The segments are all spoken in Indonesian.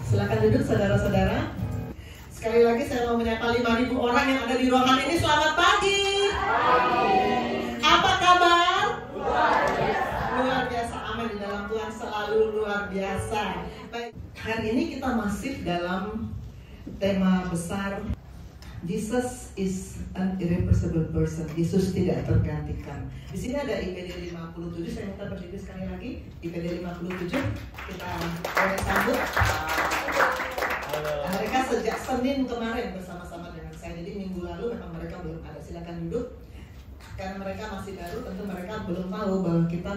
Silakan duduk saudara-saudara. Sekali lagi saya mau menyapa 5.000 orang yang ada di ruangan ini. Selamat pagi. Apa kabar? Luar biasa. Amin. Di dalam Tuhan selalu luar biasa. Baik, hari ini kita masih dalam tema besar Jesus is an irreplaceable person. Yesus tidak tergantikan. Di sini ada IPD 57. Saya minta berdiri sekali lagi. IPD 57. Kita boleh sambut. Mereka sejak Senin kemarin bersama-sama dengan saya. Jadi minggu lalu memang mereka belum ada. Silakan duduk. Karena mereka masih baru, tentu mereka belum tahu bahwa kita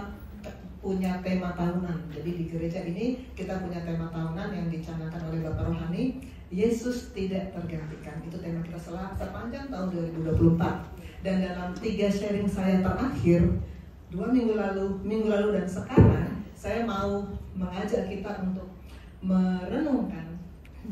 punya tema tahunan. Jadi di gereja ini kita punya tema tahunan yang dicanangkan oleh Bapak Rohani. Yesus tidak tergantikan. Itu tema kita sepanjang tahun 2024. Dan dalam 3 sharing saya terakhir 2 minggu lalu dan sekarang, saya mau mengajak kita untuk merenungkan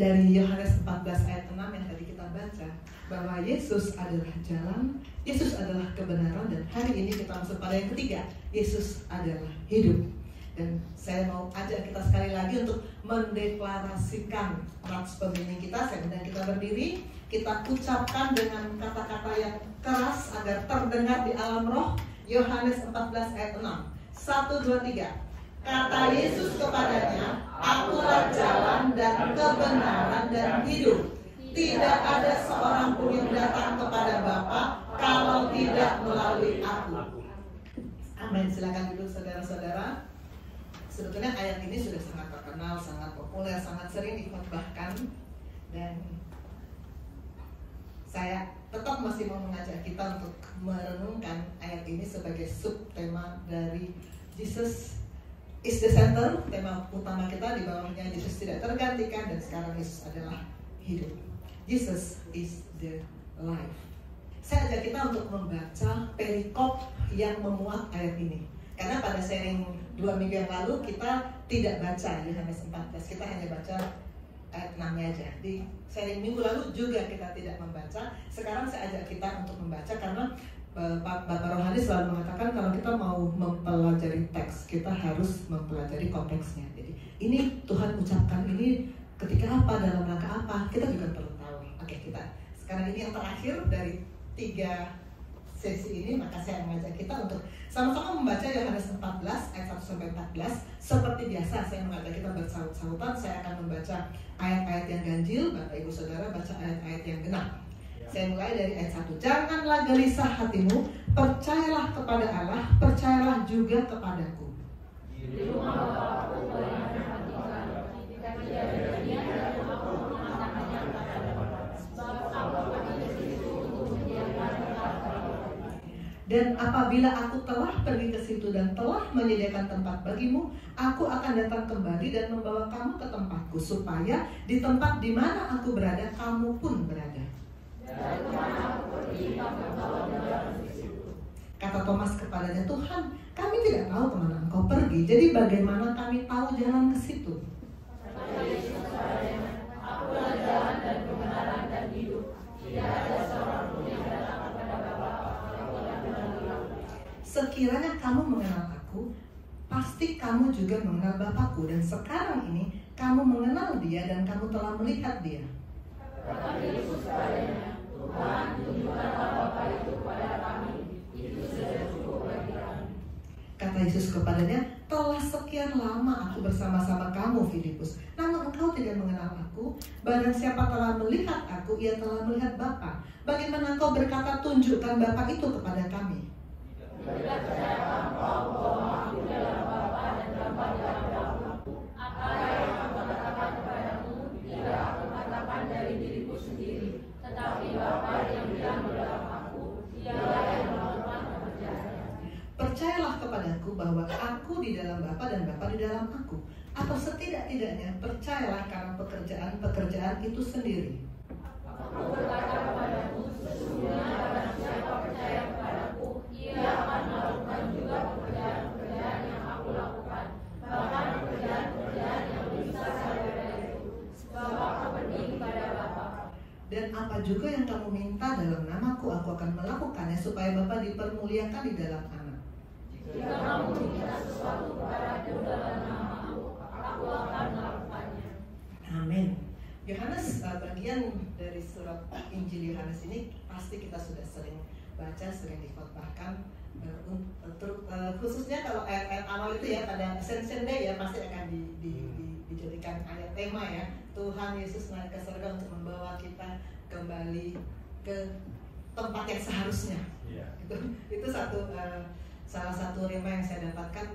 dari Yohanes 14 ayat 6 yang tadi kita baca, bahwa Yesus adalah jalan, Yesus adalah kebenaran, dan hari ini kita masuk pada yang ketiga, Yesus adalah hidup. Dan saya mau ajak kita sekali lagi untuk mendeklarasikan nats pembimbing kita. Saya undang kita berdiri, kita ucapkan dengan kata-kata yang keras agar terdengar di alam roh. Yohanes 14 ayat 6. 1, 2, 3. Kata Yesus kepadanya, Akulah jalan dan kebenaran dan hidup. Tidak ada seorang pun yang datang kepada Bapa kalau tidak melalui aku. Amin. Silakan duduk saudara-saudara. Sebetulnya ayat ini sudah sangat terkenal, sangat populer, sangat sering dikhotbahkan, dan saya tetap masih mau mengajak kita untuk merenungkan ayat ini sebagai subtema dari Jesus is the center. Tema utama kita di bawahnya Yesus tidak tergantikan, dan sekarang Yesus adalah hidup. Jesus is the life. Saya ajak kita untuk membaca perikop yang memuat ayat ini. Karena pada sharing 2 minggu yang lalu kita tidak baca Yohanes 14, kita hanya baca ayat 6-nya aja. Di sharing minggu lalu juga kita tidak membaca. Sekarang saya ajak kita untuk membaca karena Bapak Rohani selalu mengatakan kalau kita mau mempelajari teks, kita harus mempelajari konteksnya. Jadi ini Tuhan ucapkan ini ketika apa, dalam rangka apa, kita juga perlu tahu. Oke, kita sekarang ini yang terakhir dari 3 sesi ini, maka saya mengajak kita untuk sama-sama membaca Yohanes 14 ayat 1-14. Seperti biasa saya mengajak kita bersahut-sahutan. Saya akan membaca ayat-ayat yang ganjil, Bapak Ibu Saudara baca ayat-ayat yang genap. Saya mulai dari ayat 1. Janganlah gelisah hatimu, percayalah kepada Allah, percayalah juga kepadaku. Di rumah Bapakku banyak tempat tinggal, jika tidak demikian aku mengatakannya kepadamu. Sebab aku pergi ke situ untuk menyediakan tempat bagimu. Dan apabila aku telah pergi ke situ dan telah menyediakan tempat bagimu, aku akan datang kembali dan membawa kamu ke tempatku, supaya di tempat di mana aku berada, kamu pun berada. Dan kemana aku pergi, kamu tahu jalan ke situ. Kata Thomas kepadanya, Tuhan, kami tidak tahu kemana engkau pergi, jadi bagaimana kami tahu jalan ke situ? Kata Yesus kepadanya, Akulah jalan dan kebenaran dan hidup. Tidak ada seorang pun yang datang kepada Bapa kalau tidak melalui aku. Sekiranya kamu mengenal aku, pasti kamu juga mengenal Bapakku, dan sekarang ini kamu mengenal Dia dan kamu telah melihat Dia. Kata Yesus kepadanya, Tuhan, tunjukkanlah Bapa itu kepada kami, itu sudah cukup bagi kami. Kata Yesus kepadanya, telah sekian lama aku bersama-sama kamu, Filipus, namun engkau tidak mengenal aku. Barang siapa telah melihat aku, ia telah melihat Bapa. Bagaimana engkau berkata, tunjukkan Bapa itu kepada kami? Tidak percayakah engkau bahwa aku dalam Bapa dan Bapa dalam aku? Apa yang aku katakan kepadamu, tidak aku katakan dari diriku sendiri, tetapi Bapa yang diam di dalam aku, dialah yang melakukan pekerjaannya. Percayalah kepadaku bahwa aku di dalam Bapa dan Bapa di dalam aku. Atau setidak-tidaknya percayalah karena pekerjaan itu sendiri. Aku berkata kepadamu, sesungguhnya barang siapa percaya kepadaku, ia akan melakukan juga pekerjaan-pekerjaan yang aku lakukan, bahkan pekerjaan-pekerjaan yang lebih besar daripada itu, sebab aku pergi kepada Bapa. Dan apa juga yang kamu minta dalam namaku, aku akan melakukannya supaya Bapa dipermuliakan di dalam Anak. Jika kamu minta sesuatu kepadaku dalam namaku, aku akan melakukannya. Amin. Yohanes, bagian dari surat Injil Yohanes ini pasti kita sudah sering baca, sering dikhotbahkan, khususnya kalau ayat-ayat awal itu ya, pada Ascension Day ya pasti akan dijadikan ayat tema ya. Tuhan Yesus naik ke surga untuk membawa kita kembali ke tempat yang seharusnya. Itu salah satu rema yang saya dapatkan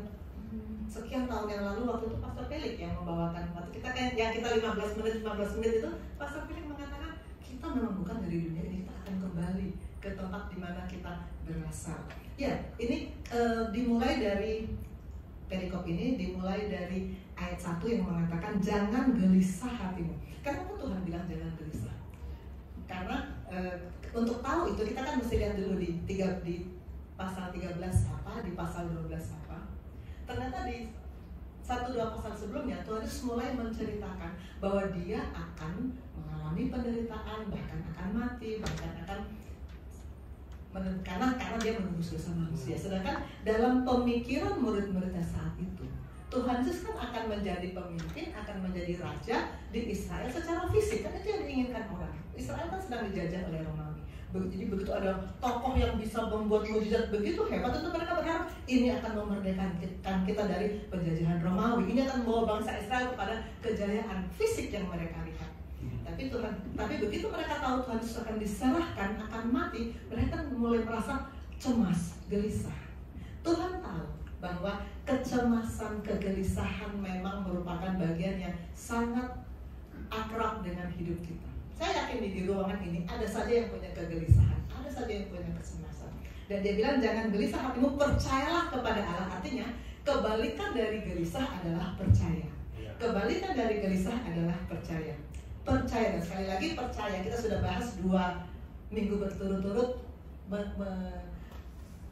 sekian tahun yang lalu, waktu itu Pastor Felix yang membawakan. Waktu kita kan yang kita 15 menit itu, Pastor Felix mengatakan kita memang bukan dari dunia ini, kita akan kembali ke tempat di mana kita berasal. Ya, ini dimulai dari perikop ini, dimulai dari ayat 1 yang mengatakan jangan gelisah hatimu. Kenapa Tuhan bilang jangan gelisah? Karena untuk tahu itu kita kan mesti lihat dulu di pasal 13 apa, di pasal 12 apa. Ternyata di 1-2 pasal sebelumnya Tuhan Yesus mulai menceritakan bahwa dia akan mengalami penderitaan, bahkan akan mati, bahkan akan karena dia menembus dosa manusia. Sedangkan dalam pemikiran murid-muridnya saat itu, Tuhan Yesus kan akan menjadi pemimpin, akan menjadi raja di Israel secara fisik. Kan itu yang diinginkan orang. Israel kan sedang dijajah oleh Romawi. Jadi begitu ada tokoh yang bisa membuat mujizat begitu hebat, itu mereka berharap ini akan memerdekakan kita dari penjajahan Romawi. Ini akan membawa bangsa Israel kepada kejayaan fisik yang mereka lihat. Tapi begitu mereka tahu Tuhan Yesus akan diserahkan, akan mati, mereka mulai merasa cemas, gelisah. Tuhan tahu bahwa kecemasan, kegelisahan memang merupakan bagian yang sangat akrab dengan hidup kita. Saya yakin di ruangan ini ada saja yang punya kegelisahan, ada saja yang punya kecemasan. Dan dia bilang jangan gelisah hatimu, percayalah kepada Allah. Artinya kebalikan dari gelisah adalah percaya. Kebalikan dari gelisah adalah percaya. Percaya, dan sekali lagi percaya. Kita sudah bahas 2 minggu berturut-turut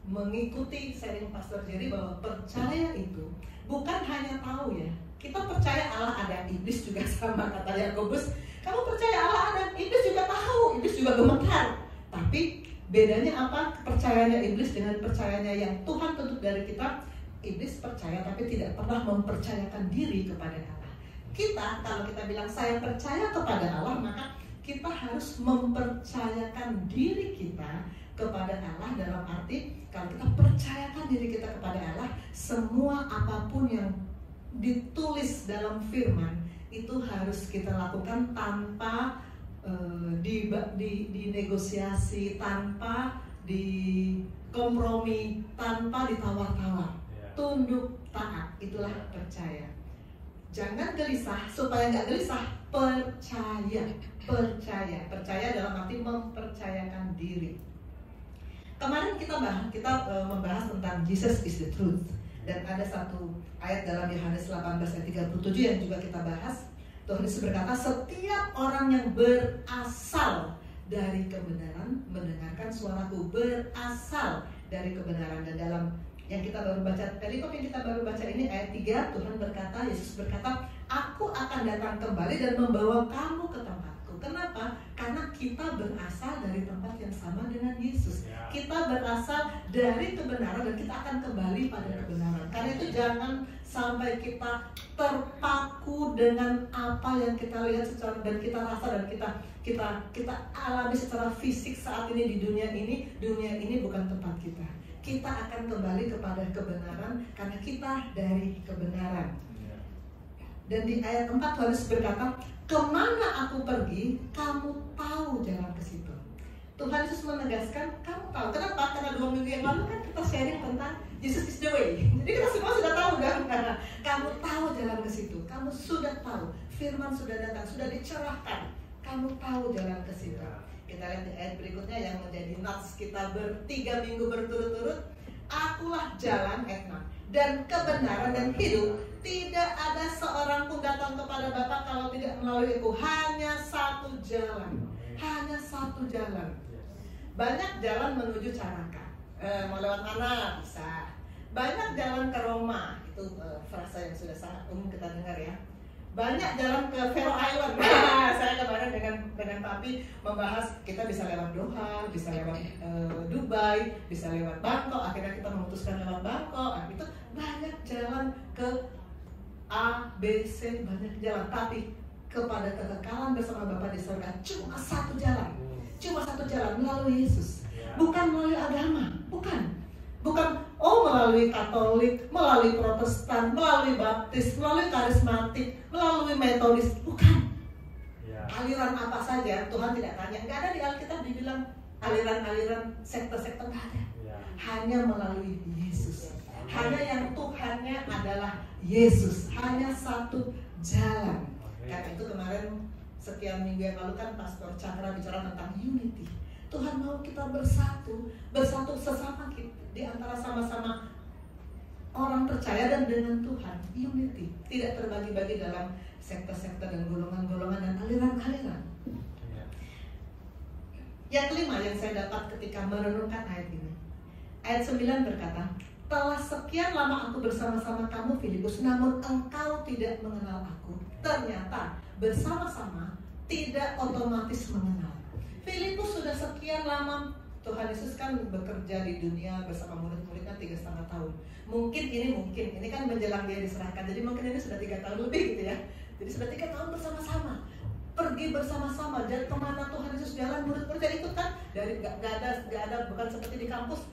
mengikuti sharing Pastor Jerry bahwa percaya itu bukan hanya tahu ya. Kita percaya Allah ada, iblis juga sama, kata Yakobus. Kamu percaya Allah ada, iblis juga tahu, iblis juga gemetar. Tapi bedanya apa? Percayanya iblis dengan percayanya yang Tuhan tuntut dari kita. Iblis percaya tapi tidak pernah mempercayakan diri kepada Allah. Kita, kalau kita bilang saya percaya kepada Allah, maka kita harus mempercayakan diri kita kepada Allah. Dalam arti kalau kita percayakan diri kita kepada Allah, semua apapun yang ditulis dalam firman itu harus kita lakukan tanpa dinegosiasi, tanpa dikompromi, tanpa ditawar-tawar. Tunduk taat, itulah percaya. Jangan gelisah, supaya nggak gelisah, percaya dalam arti mempercayakan diri. Kemarin kita membahas tentang Jesus is the truth. Dan ada satu ayat dalam Yohanes 18 ayat 37 yang juga kita bahas. Tuhan Yesus berkata, setiap orang yang berasal dari kebenaran mendengarkan suaraku, berasal dari kebenaran. Dan dalam yang kita baru baca, perikop yang kita baru baca ini ayat 3, Tuhan berkata, Yesus berkata, aku akan datang kembali dan membawa kamu ke tempatku. Kenapa? Karena kita berasal dari tempat yang sama dengan Yesus. Kita berasal dari kebenaran dan kita akan kembali pada kebenaran. Karena itu jangan sampai kita terpaku dengan apa yang kita lihat secara, dan kita rasa dan kita alami secara fisik saat ini di dunia ini. Dunia ini bukan tempat kita. Kita akan kembali kepada kebenaran karena kita dari kebenaran. Dan di ayat 4 Tuhan Yesus berkata, kemana aku pergi, kamu tahu jalan ke situ. Tuhan Yesus menegaskan, kamu tahu. Kenapa? Karena 2 minggu yang lalu kan kita sharing tentang Jesus is the way. Jadi kita semua sudah tahu kan? Karena kamu tahu jalan ke situ. Kamu sudah tahu. Firman sudah datang, sudah dicerahkan. Kamu tahu jalan ke situ. Kita lihat di ayat berikutnya yang menjadi nats kita 3 minggu berturut-turut. Akulah jalan, ayat 6, dan kebenaran dan hidup. Tidak ada seorang pun datang kepada Bapa kalau tidak melalui aku. Hanya satu jalan. Hanya satu jalan. Banyak jalan menuju Caraka. Mau lewat mana? Bisa. Banyak jalan ke Roma. Itu frasa yang sudah sangat umum kita dengar ya. Banyak jalan ke Faroe Island. Saya kemarin dengan Papi membahas kita bisa lewat Doha, bisa lewat Dubai, bisa lewat Bangkok. Akhirnya kita memutuskan lewat Bangkok. Itu banyak jalan ke A, B, C, banyak jalan. Tapi kepada kekekalan bersama Bapa di surga cuma satu jalan. Cuma satu jalan, melalui Yesus. Bukan melalui agama, bukan. Bukan, melalui Katolik, melalui Protestan, melalui Baptis, melalui Karismatik, melalui Metodis, bukan. Aliran apa saja, Tuhan tidak tanya. Nggak ada di Alkitab dibilang aliran-aliran sekte-sekte, nggak ada. Hanya melalui Yesus. Hanya yang Tuhannya adalah Yesus. Hanya satu jalan. Karena itu kemarin sekian minggu yang lalu kan Pastor Cakra bicara tentang unity. Tuhan mau kita bersatu sesama kita, di antara sama-sama orang percaya dan dengan Tuhan. Unity, tidak terbagi-bagi dalam sekte-sekte dan golongan-golongan dan aliran-aliran. Yang kelima yang saya dapat ketika merenungkan ayat ini, ayat 9 berkata, telah sekian lama aku bersama-sama kamu Filipus, namun engkau tidak mengenal aku. Ternyata bersama-sama tidak otomatis mengenal. Filipus sudah sekian lama, Tuhan Yesus kan bekerja di dunia bersama murid-muridnya 3,5 tahun. Mungkin ini kan menjelang dia diserahkan, jadi mungkin ini sudah 3 tahun lebih gitu ya. Jadi sudah 3 tahun bersama-sama, pergi bersama-sama. Dan kemana Tuhan Yesus jalan, murid-muridnya ikut kan. Dari gak ada bukan seperti di kampus.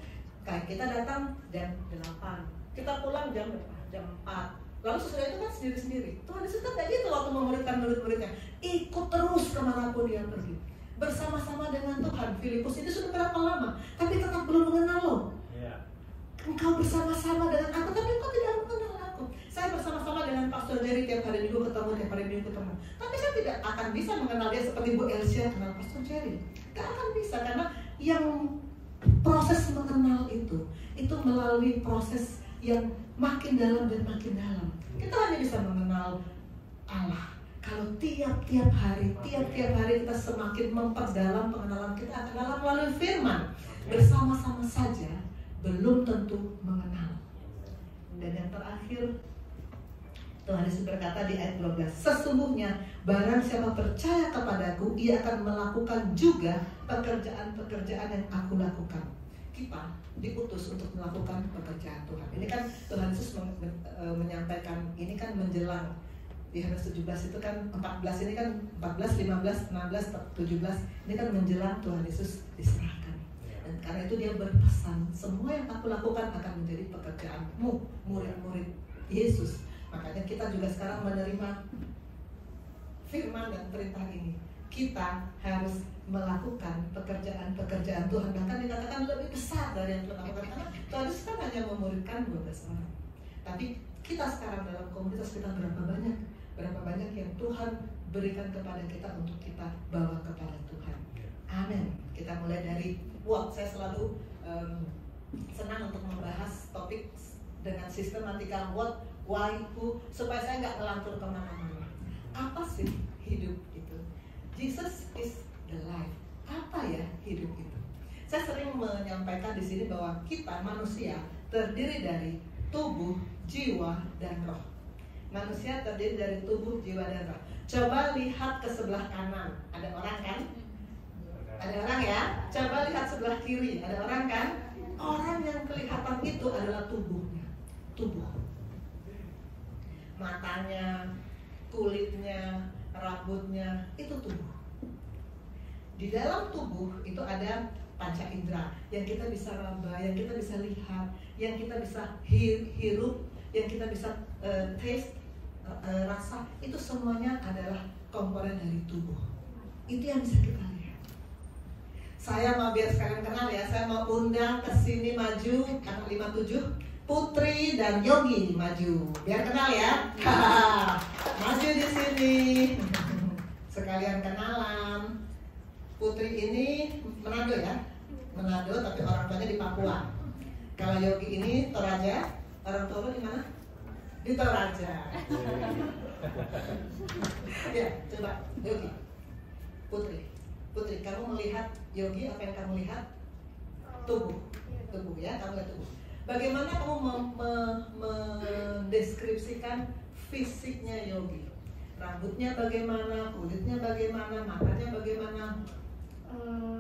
Kayak kita datang jam 8, kita pulang jam 4. Lalu sesudah itu kan sendiri-sendiri. Tuhan Yesus kan kayak gitu waktu memuridkan murid-muridnya. Ikut terus kemanapun dia pergi, bersama-sama dengan Tuhan. Filipus ini sudah berapa lama, tapi tetap belum mengenal lo. Engkau bersama-sama dengan aku, tapi engkau tidak mengenal aku. Saya bersama-sama dengan Pastor Jerry tiap hari minggu ketemu. Tapi saya tidak akan bisa mengenal dia seperti Bu Elsia kenal Pastor Jerry. Gak akan bisa, karena yang proses mengenal itu melalui proses yang makin dalam dan makin dalam. Kita hanya bisa mengenal Allah kalau tiap-tiap hari kita semakin memperdalam pengenalan kita akan Allah melalui firman. Bersama-sama saja belum tentu mengenal. Dan yang terakhir, Tuhan Yesus berkata di ayat 12, sesungguhnya barang siapa percaya kepadaku, ia akan melakukan juga pekerjaan-pekerjaan yang aku lakukan. Kita diutus untuk melakukan pekerjaan Tuhan. Ini kan Tuhan Yesus menyampaikan, ini kan menjelang di Yohanes 17 itu kan 14, ini kan 14, 15, 16, 17, ini kan menjelang Tuhan Yesus diserahkan. Dan karena itu dia berpesan, semua yang aku lakukan akan menjadi pekerjaanmu, murid-murid Yesus. Makanya kita juga sekarang menerima firman dan perintah ini. Kita harus melakukan pekerjaan-pekerjaan Tuhan. Bahkan dikatakan lebih besar dari yang Tuhan lakukan. Karena Tuhan Yesus kan hanya memuridkan 12 orang. Tapi kita sekarang dalam komunitas kita berapa banyak yang Tuhan berikan kepada kita untuk kita bawa kepada Tuhan. Amin. Kita mulai dari what. Saya selalu senang untuk membahas topik dengan sistematika what, why, who, supaya saya nggak ngelantur kemana-mana. Apa sih hidup itu? Jesus is the life. Apa ya hidup itu? Saya sering menyampaikan di sini bahwa kita manusia terdiri dari tubuh, jiwa, dan roh. Manusia terdiri dari tubuh, jiwa, dan roh. Coba lihat ke sebelah kanan, ada orang kan? Ada orang ya? Coba lihat sebelah kiri, ada orang kan? Orang yang kelihatan itu adalah tubuhnya. Tubuh. Matanya, kulitnya, rambutnya, itu tubuh. Di dalam tubuh itu ada panca indera yang kita bisa raba, yang kita bisa lihat, yang kita bisa hirup, yang kita bisa taste, rasa. Itu semuanya adalah komponen dari tubuh. Itu yang bisa kita lihat. Saya mau biar sekalian kenal ya, saya mau undang ke sini maju anak 57 Putri dan Yogi maju, biar kenal ya. Maju di sini, sekalian kenalan. Putri ini Manado ya, Manado tapi orang tuanya di Papua. Kalau Yogi ini Toraja, orang tua di mana? Di Toraja. Ya, coba Yogi, Putri, kamu melihat Yogi, apa yang kamu lihat? Tubuh ya, kamu lihat tubuh. Bagaimana kamu mendeskripsikan fisiknya Yogi? Rambutnya bagaimana, kulitnya bagaimana, matanya bagaimana?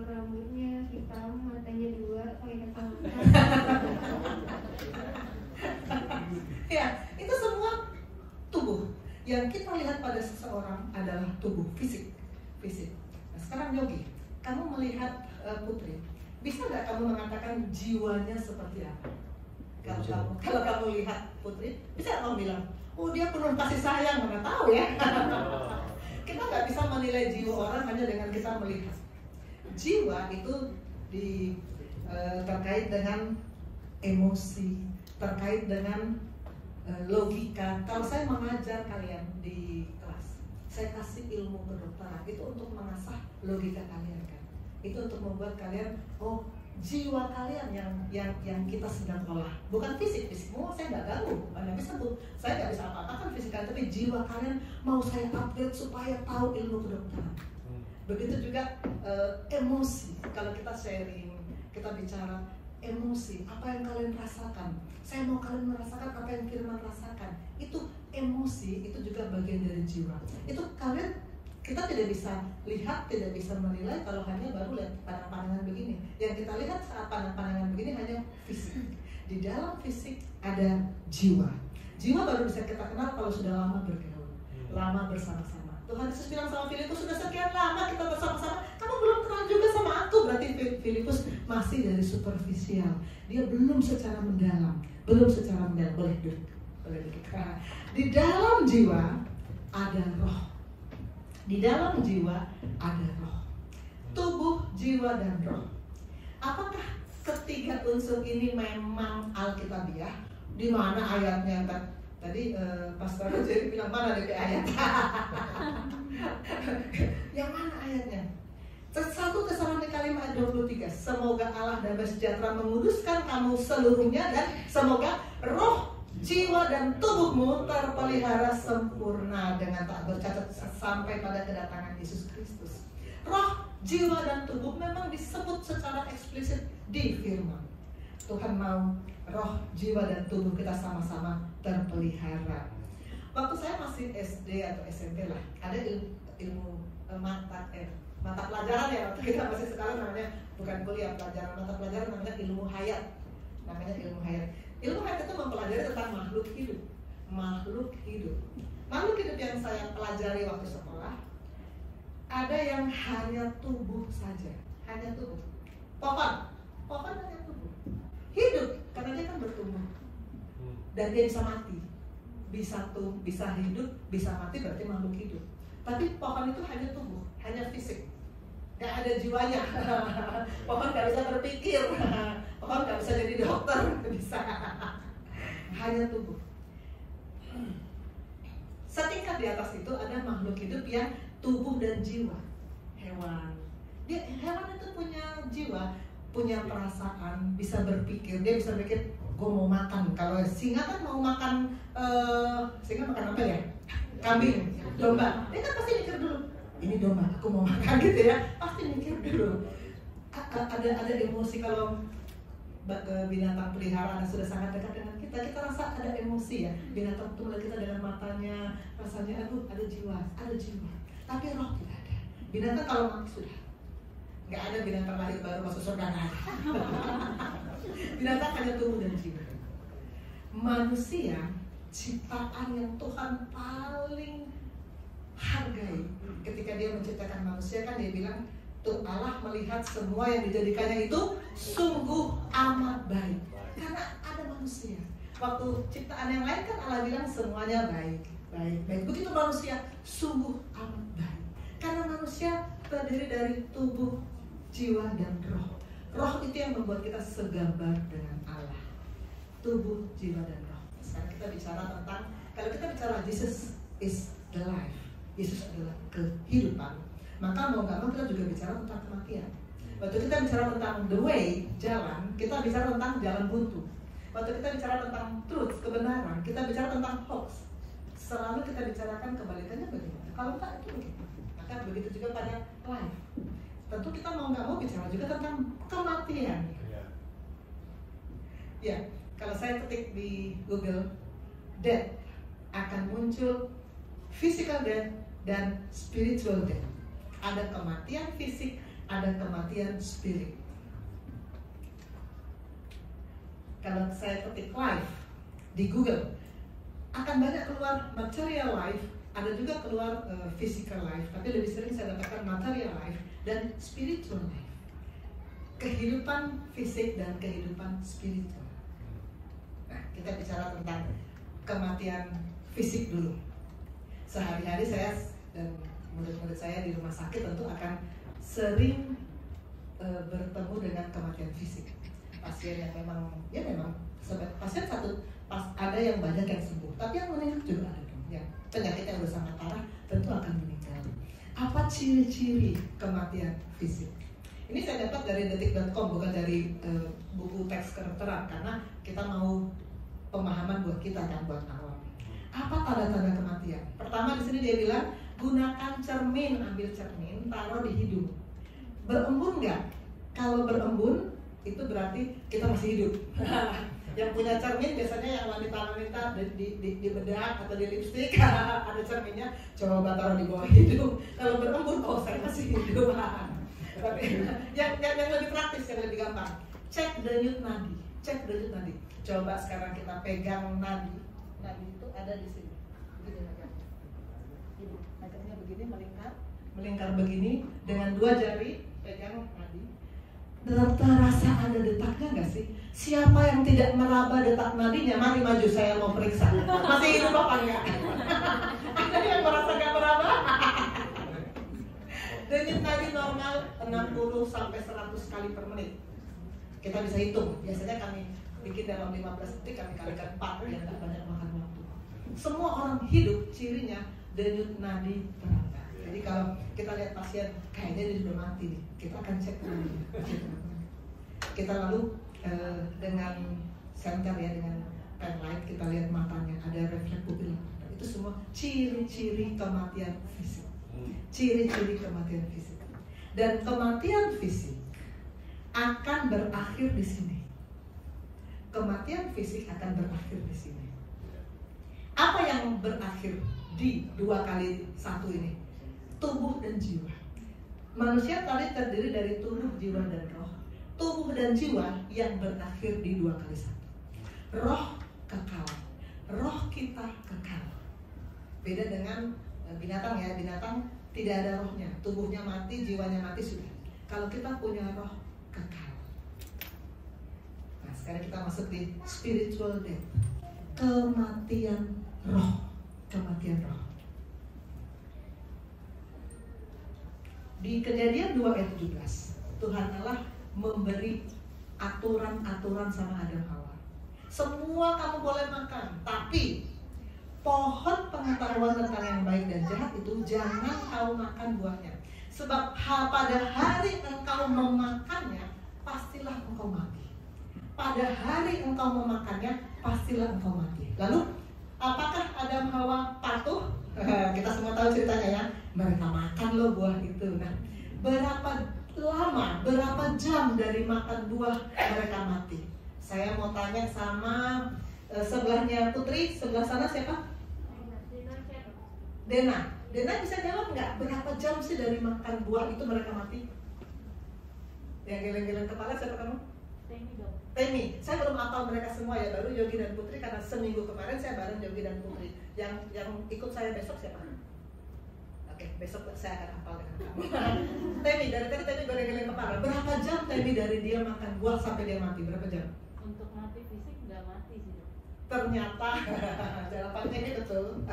Rambutnya hitam, matanya 2, pakai kacamata. Ya, itu semua tubuh. Yang kita lihat pada seseorang adalah tubuh, fisik. Nah, sekarang Yogi, kamu melihat Putri, bisa nggak kamu mengatakan jiwanya seperti apa? Kalau kamu lihat Putri, bisa kamu bilang, oh dia penuh kasih sayang, mana tahu ya. Kita nggak bisa menilai jiwa orang hanya dengan kita melihat. Jiwa itu terkait dengan emosi, terkait dengan logika. Kalau saya mengajar kalian di kelas, saya kasih ilmu kedokteran itu untuk mengasah logika kalian kan. Itu untuk membuat kalian, oh jiwa kalian yang kita sedang olah, bukan fisik. Mau saya nggak ganggu, Anda bisa saya nggak bisa apa-apakan fisik kalian, tapi jiwa kalian mau saya upgrade supaya tahu ilmu kedokteran. Begitu juga emosi. Kalau kita sharing, kita bicara emosi, apa yang kalian rasakan, saya mau kalian merasakan apa yang Firman rasakan. Itu emosi, itu juga bagian dari jiwa. Itu kita tidak bisa lihat, tidak bisa menilai kalau hanya baru lihat pandangan-pandangan begini. Yang kita lihat saat pandangan-pandangan begini hanya fisik. Di dalam fisik ada jiwa. Jiwa baru bisa kita kenal kalau sudah lama bergaul, lama bersama-sama. Tuhan Yesus bilang sama Filipus, sudah sekian lama kita bersama-sama, kamu belum kenal juga sama aku. Berarti Filipus masih dari superficial. Dia belum secara mendalam. Boleh duduk. Di dalam jiwa ada roh. Di dalam jiwa ada roh. Tubuh, jiwa, dan roh. Apakah ketiga unsur ini memang alkitabiah? Di mana ayatnya? Tadi Pastor Jerry bilang mana DP ayat? Yang mana ayatnya? 1 Tesalonika 5 ayat 23. Semoga Allah damai sejahtera menguduskan kamu seluruhnya, dan semoga roh, jiwa, dan tubuhmu terpelihara sempurna dengan tak bercacat sampai pada kedatangan Yesus Kristus. Roh, jiwa, dan tubuh memang disebut secara eksplisit di firman. Tuhan mau roh, jiwa, dan tubuh kita sama-sama terpelihara. Waktu saya masih SD atau SMP lah, ada ilmu mata pelajaran ya, waktu kita masih sekarang namanya bukan kuliah, pelajaran mata pelajaran namanya ilmu hayat. Ilmu hayat itu mempelajari tentang makhluk hidup. Makhluk hidup yang saya pelajari waktu sekolah, ada yang hanya tubuh saja, hanya tubuh. Pohon hanya tubuh. Hidup, karena dia kan bertumbuh. Dan dia bisa mati. Bisa hidup, bisa mati, berarti makhluk hidup. Tapi pohon itu hanya tubuh, hanya fisik. Gak ada jiwanya. Pohon gak bisa berpikir. Pohon gak bisa jadi dokter. Gak bisa. Hanya tubuh. Setingkat di atas itu ada makhluk hidup yang tubuh dan jiwa. Hewan. Hewan itu punya jiwa, punya perasaan, bisa berpikir. Dia bisa berpikir, gue mau makan. Kalau singa kan mau makan, singa makan apa ya? Kambing, domba. Dia kan pasti mikir dulu, ini domba, aku mau makan gitu ya. Pasti mikir dulu. Ada emosi. Kalau binatang peliharaan sudah sangat dekat dengan kita rasa ada emosi ya. Binatang itu melihat kita dengan matanya, rasanya aduh ada jiwa. Tapi roh tidak ada. Binatang kalau mati sudah. Nggak ada binatang lahir baru masuk surga, nggak ada. Binatang hanya tubuh dan jiwa. Manusia ciptaan yang Tuhan paling hargai. Ketika dia menciptakan manusia kan dia bilang, tuh Allah melihat semua yang dijadikannya itu sungguh amat baik. Karena ada manusia. Waktu ciptaan yang lain kan Allah bilang semuanya baik. Begitu manusia sungguh amat baik. Karena manusia terdiri dari tubuh, jiwa, dan roh. Roh itu yang membuat kita segambar dengan Allah. Tubuh, jiwa, dan roh. Sekarang kita bicara tentang, kalau kita bicara Jesus is the life, Yesus adalah kehidupan, maka mau gak mau kita juga bicara tentang kematian. Waktu kita bicara tentang the way, jalan, kita bicara tentang jalan buntu. Waktu kita bicara tentang truth, kebenaran, kita bicara tentang hoax. Selalu kita bicarakan kebalikannya bagaimana. Kalau enggak itu begitu. Maka begitu juga pada life. Tentu kita mau gak mau bicara juga tentang kematian. Ya, kalau saya ketik di Google, death, akan muncul physical death dan spiritual death. Ada kematian fisik, ada kematian spirit. Kalau saya ketik life di Google, akan banyak keluar material life ada juga keluar physical life, tapi lebih sering saya dapatkan material life dan spiritual life. Kehidupan fisik dan kehidupan spiritual. Nah, kita bicara tentang kematian fisik dulu. Sehari-hari saya dan murid-murid saya di rumah sakit tentu akan sering bertemu dengan kematian fisik. Pasien yang memang pasien satu ada yang banyak yang sembuh, tapi yang meninggal juga ada dong. Yang penyakitnya sudah sangat parah tentu akan meninggal. Apa ciri-ciri kematian fisik? Ini saya dapat dari detik.com, bukan dari buku teks kedokteran, karena kita mau pemahaman buat kita kan, buat awam. Apa tanda-tanda kematian? Pertama di sini dia bilang gunakan cermin, ambil cermin, taruh di hidung. Berembun nggak? Kalau berembun itu berarti kita masih hidup. Yang punya cermin biasanya yang wanita-wanita di bedak atau di lipstik ada cerminnya, coba taruh di bawah hidung. Kalau berembun, oh saya masih hidup. Tapi yang lebih praktis, yang lebih gampang, cek denyut nadi. Cek denyut nadi. Coba sekarang kita pegang nadi. Nadi itu ada di sini. Begini agaknya. Ini agaknya begini, melingkar begini dengan 2 jari pegang nadi. Terasa ada detaknya nggak sih? Siapa yang tidak meraba detak nadinya, mari maju, saya mau periksa. Masih hidup apa enggak? Ada yang merasa nggak meraba? Denyut nadi normal 60 sampai 100 kali per menit. Kita bisa hitung. Biasanya kami bikin dalam 15 detik, kami kalikan 4 biar nggak banyak makan waktu. Semua orang hidup cirinya denyut nadi terangkat. Jadi kalau kita lihat pasien kayaknya dia sudah mati nih, kita akan cek nadi. Kita lalu dengan senter ya, dengan pen light kita lihat matanya, ada refleks pupil. Itu semua ciri-ciri kematian fisik. Ciri-ciri kematian fisik. Dan kematian fisik akan berakhir di sini. Kematian fisik akan berakhir di sini. Apa yang berakhir di 2 kali 1 ini? Tubuh dan jiwa. Manusia tadi terdiri dari tubuh, jiwa, dan roh. Tubuh dan jiwa yang berakhir di 2 kali 1. Roh kekal. Roh kita kekal. Beda dengan binatang ya, binatang tidak ada rohnya, tubuhnya mati, jiwanya mati sudah. Kalau kita punya roh kekal. Nah, sekarang kita masuk di spiritual death, kematian roh, kematian roh. Di Kejadian 2 ayat 17, Tuhan Allah memberi aturan-aturan sama Adam Hawa. Semua kamu boleh makan, tapi pohon pengetahuan tentang yang baik dan jahat itu jangan kau makan buahnya. Sebab pada hari engkau memakannya, pastilah engkau mati. Pada hari engkau memakannya, pastilah engkau mati. Lalu, apakah Adam Hawa patuh? Kita semua tahu ceritanya ya. Mereka makan loh buah itu. Nah, berapa lama, berapa jam dari makan buah mereka mati? Saya mau tanya sama sebelahnya Putri, sebelah sana siapa? Dena. Dena bisa jawab nggak? Berapa jam sih dari makan buah itu mereka mati? Yang geleng-geleng kepala siapa kamu? Temi dong. Temi. Saya belum hafal mereka semua ya, baru Yogi dan Putri karena seminggu kemarin saya bareng Yogi dan Putri. Yang ikut saya besok siapa? Oke, besok saya akan hafal dengan kamu. Temi, dari tadi Temi geleng-geleng kepala. Berapa jam Temi dari dia makan buah sampai dia mati? Berapa jam? Untuk mati fisik nggak mati sih. Ternyata jawabannya ini betul.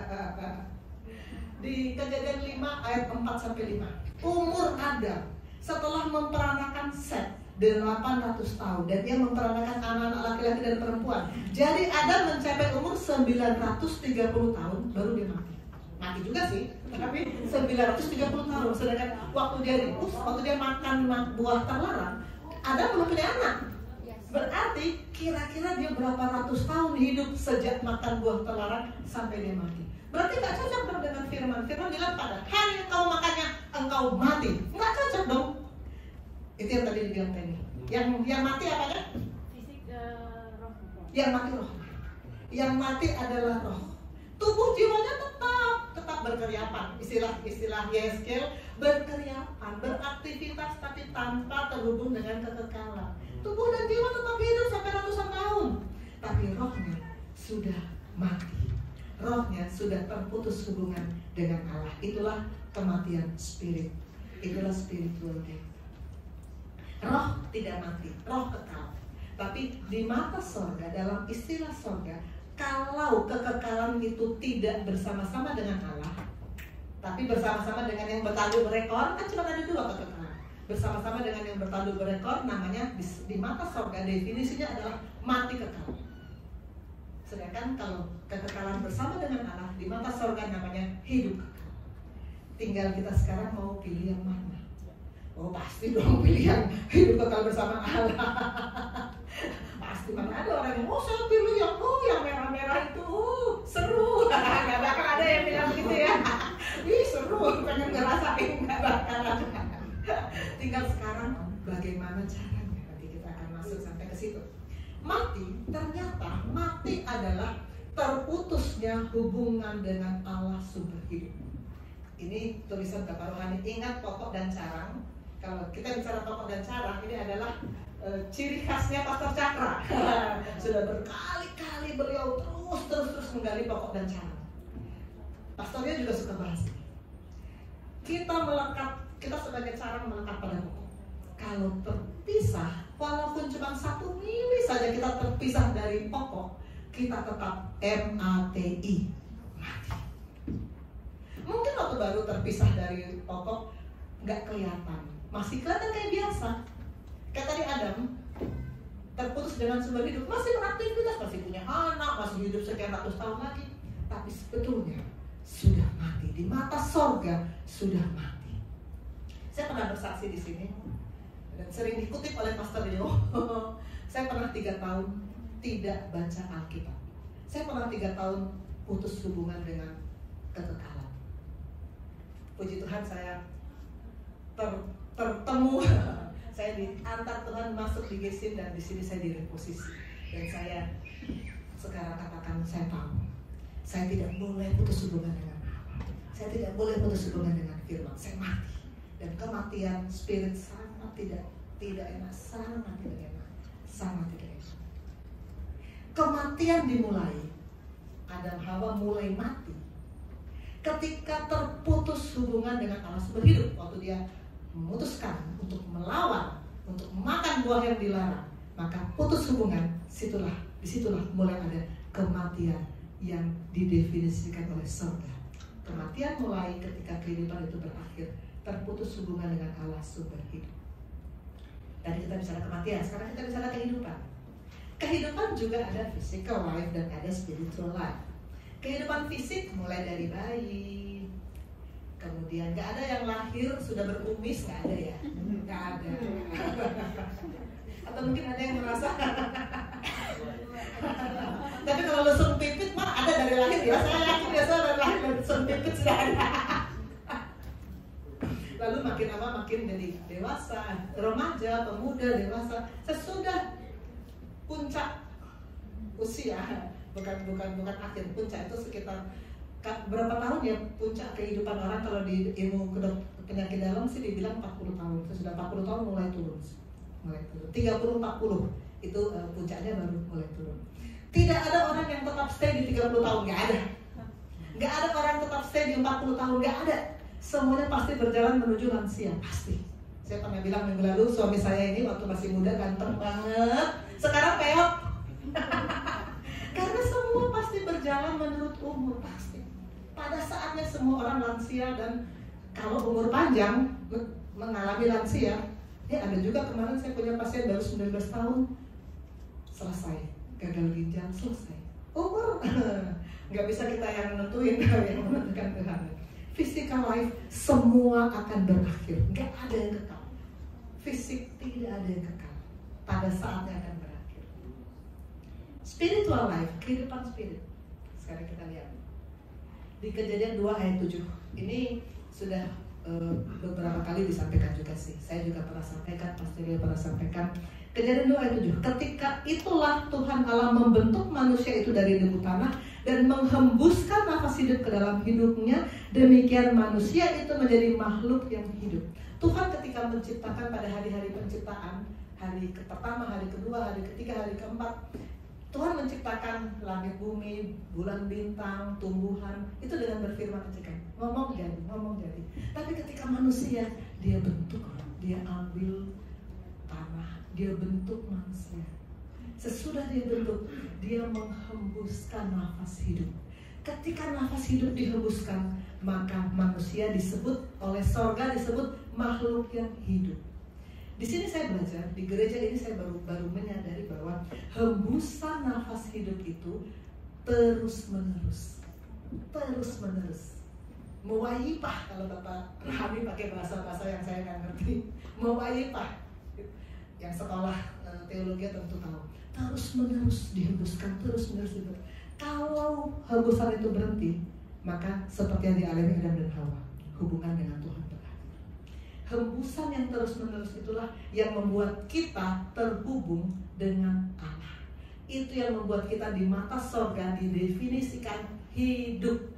Di Kejadian 5 ayat 4-5, umur Adam setelah memperanakan Set 800 tahun dan dia memperanakan anak-anak laki-laki dan perempuan. Jadi Adam mencapai umur 930 tahun baru dia mati. Mati juga sih, tapi 930 tahun. Sedangkan waktu dia diurus, waktu dia makan buah terlarang, Adam belum punya anak. Berarti kira-kira dia berapa ratus tahun hidup sejak makan buah terlarang sampai dia mati. Berarti nggak cocok dong dengan firman. Firman bilang pada hari engkau makannya, engkau mati. Nggak cocok dong. Itu yang tadi dibilang tadi. Yang mati apanya? Fisik, roh. Yang mati roh. Yang mati adalah roh. Tubuh jiwanya tetap berkeriapan. Istilah Yeskel, berkeriapan, beraktivitas tapi tanpa terhubung dengan kekekalan. Tubuh dan jiwa tetap hidup sampai ratusan tahun, tapi rohnya sudah mati. rohnya sudah terputus hubungan dengan Allah. Itulah kematian spirit. Itulah spiritual death. Roh tidak mati, roh kekal. Tapi di mata sorga, dalam istilah sorga, kalau kekekalan itu tidak bersama-sama dengan Allah, tapi bersama-sama dengan yang bertanduk berekor, kan cuma ada dua kekekalan. Bersama-sama dengan yang bertanduk berekor, namanya di mata sorga definisinya adalah mati kekal. Sedangkan kalau kekekalan bersama dengan Allah, di mata sorga namanya hidup kekal. Tinggal kita sekarang mau pilih yang mana. Oh pasti dong pilih yang hidup kekal bersama Allah. Pasti mana ada orang yang saya pilih yang merah-merah itu seru. Gak bakal ada yang bilang begitu ya. Ih seru, pengen ngerasain, gak bakal ada. Tinggal sekarang bagaimana caranya, nanti kita akan masuk sampai ke situ. Mati, ternyata mati adalah terputusnya hubungan dengan Allah sumber hidup. Ini tulisan Bapak Rohani. Ingat pokok dan carang. Kalau kita bicara pokok dan carang, ini adalah ciri khasnya Pastor Cakra. Sudah berkali-kali beliau terus menggali pokok dan carang. Pastornya juga suka bahas ini. Kita sebagai carang melekat pada pokok. Kalau terpisah, walaupun cuma 1 mili saja kita terpisah dari pokok, kita tetap MATI, mati. Mungkin waktu baru terpisah dari pokok nggak kelihatan, masih kelihatan kayak biasa. Kayak tadi Adam terputus dengan sumber hidup, masih beraktivitas, masih punya anak, masih hidup sekian ratus tahun lagi. Tapi sebetulnya sudah mati, di mata sorga sudah mati. Saya pernah bersaksi di sini dan sering dikutip oleh Pastor Leo. Saya pernah 3 tahun tidak baca Alkitab. Saya pernah 3 tahun putus hubungan dengan kekekalan. Puji Tuhan saya tertemu. Saya diantar Tuhan masuk di Gesim dan di sini saya direposisi. Dan saya sekarang katakan saya tahu. Saya tidak boleh putus hubungan dengan Allah. Saya tidak boleh putus hubungan dengan firman. Saya mati. Dan kematian spirit sangat tidak enak, sangat tidak enak. Sangat tidak enak. Kematian dimulai. Adam Hawa mulai mati ketika terputus hubungan dengan Allah sumber hidup. Waktu dia memutuskan untuk melawan, untuk makan buah yang dilarang, maka putus hubungan. Disitulah mulai ada kematian yang didefinisikan oleh surga. Kematian mulai ketika kehidupan itu berakhir, terputus hubungan dengan Allah sumber hidup. Tadi kita bicara kematian, sekarang kita bicara kehidupan. Kehidupan juga ada physical life dan ada spiritual life. Kehidupan fisik mulai dari bayi, kemudian gak ada yang lahir sudah berkumis, gak ada ya? Gak ada. Atau mungkin ada yang merasa tapi kalau lesung pipit mah ada dari lahir ya. Saya yakin biasa dari lahir lesung pipit sudah ada. Lalu makin lama makin jadi dewasa, remaja, pemuda, dewasa. Sesudah puncak usia, bukan akhir, puncak itu sekitar berapa tahun ya puncak kehidupan orang. Kalau di ilmu penyakit dalam sih dibilang 40 tahun. Sudah 40 tahun mulai turun. 30-40 itu puncaknya baru mulai turun. Tidak ada orang yang tetap stay di 30 tahun, nggak ada. Nggak ada orang tetap stay di 40 tahun, nggak ada. Semuanya pasti berjalan menuju lansia, pasti. Saya pernah bilang minggu lalu, suami saya ini waktu masih muda ganteng banget, sekarang peot. Karena semua pasti berjalan menurut umur, pasti. Pada saatnya semua orang lansia, dan kalau umur panjang mengalami lansia. Ya ada juga kemarin saya punya pasien baru 19 tahun, selesai, gagal ginjal, selesai. Umur nggak bisa kita yang menentuin, yang menentukan Tuhan. Physical life semua akan berakhir, nggak ada yang kekal. Fisik tidak ada yang kekal, pada saatnya akan berakhir. Spiritual life, kehidupan spirit. Sekarang kita lihat di Kejadian 2 ayat 7. Ini sudah beberapa kali disampaikan juga sih. Saya juga pernah sampaikan, Pastor Leo pernah sampaikan. Kejadian 2 ayat 7. Ketika itulah Tuhan Allah membentuk manusia itu dari debu tanah dan menghembuskan nafas hidup ke dalam hidupnya. Demikian manusia itu menjadi makhluk yang hidup. Tuhan ketika menciptakan pada hari-hari penciptaan, hari pertama, hari kedua, hari ketiga, hari keempat, Tuhan menciptakan langit bumi, bulan bintang, tumbuhan, itu dengan berfirman aja kan, ngomong jadi. Tapi ketika manusia, dia bentuk, dia ambil tanah, dia bentuk manusia. Sesudah dia bentuk, dia menghembuskan nafas hidup. Ketika nafas hidup dihembuskan, maka manusia disebut oleh sorga disebut makhluk yang hidup. Di sini saya belajar, di gereja ini saya baru menyadari bahwa hembusan nafas hidup itu terus menerus. Mewayipah, kalau Bapak Rahmi pakai bahasa-bahasa yang saya nggak ngerti. Mewayipah, yang sekolah teologi tentu tahu. Terus menerus dihembuskan, terus menerus dihembuskan. Kalau hembusan itu berhenti, maka seperti yang dialami Adam dan Hawa, hubungan dengan Tuhan berakhir. Hembusan yang terus-menerus itulah yang membuat kita terhubung dengan Allah. Itu yang membuat kita di mata sorga didefinisikan hidup.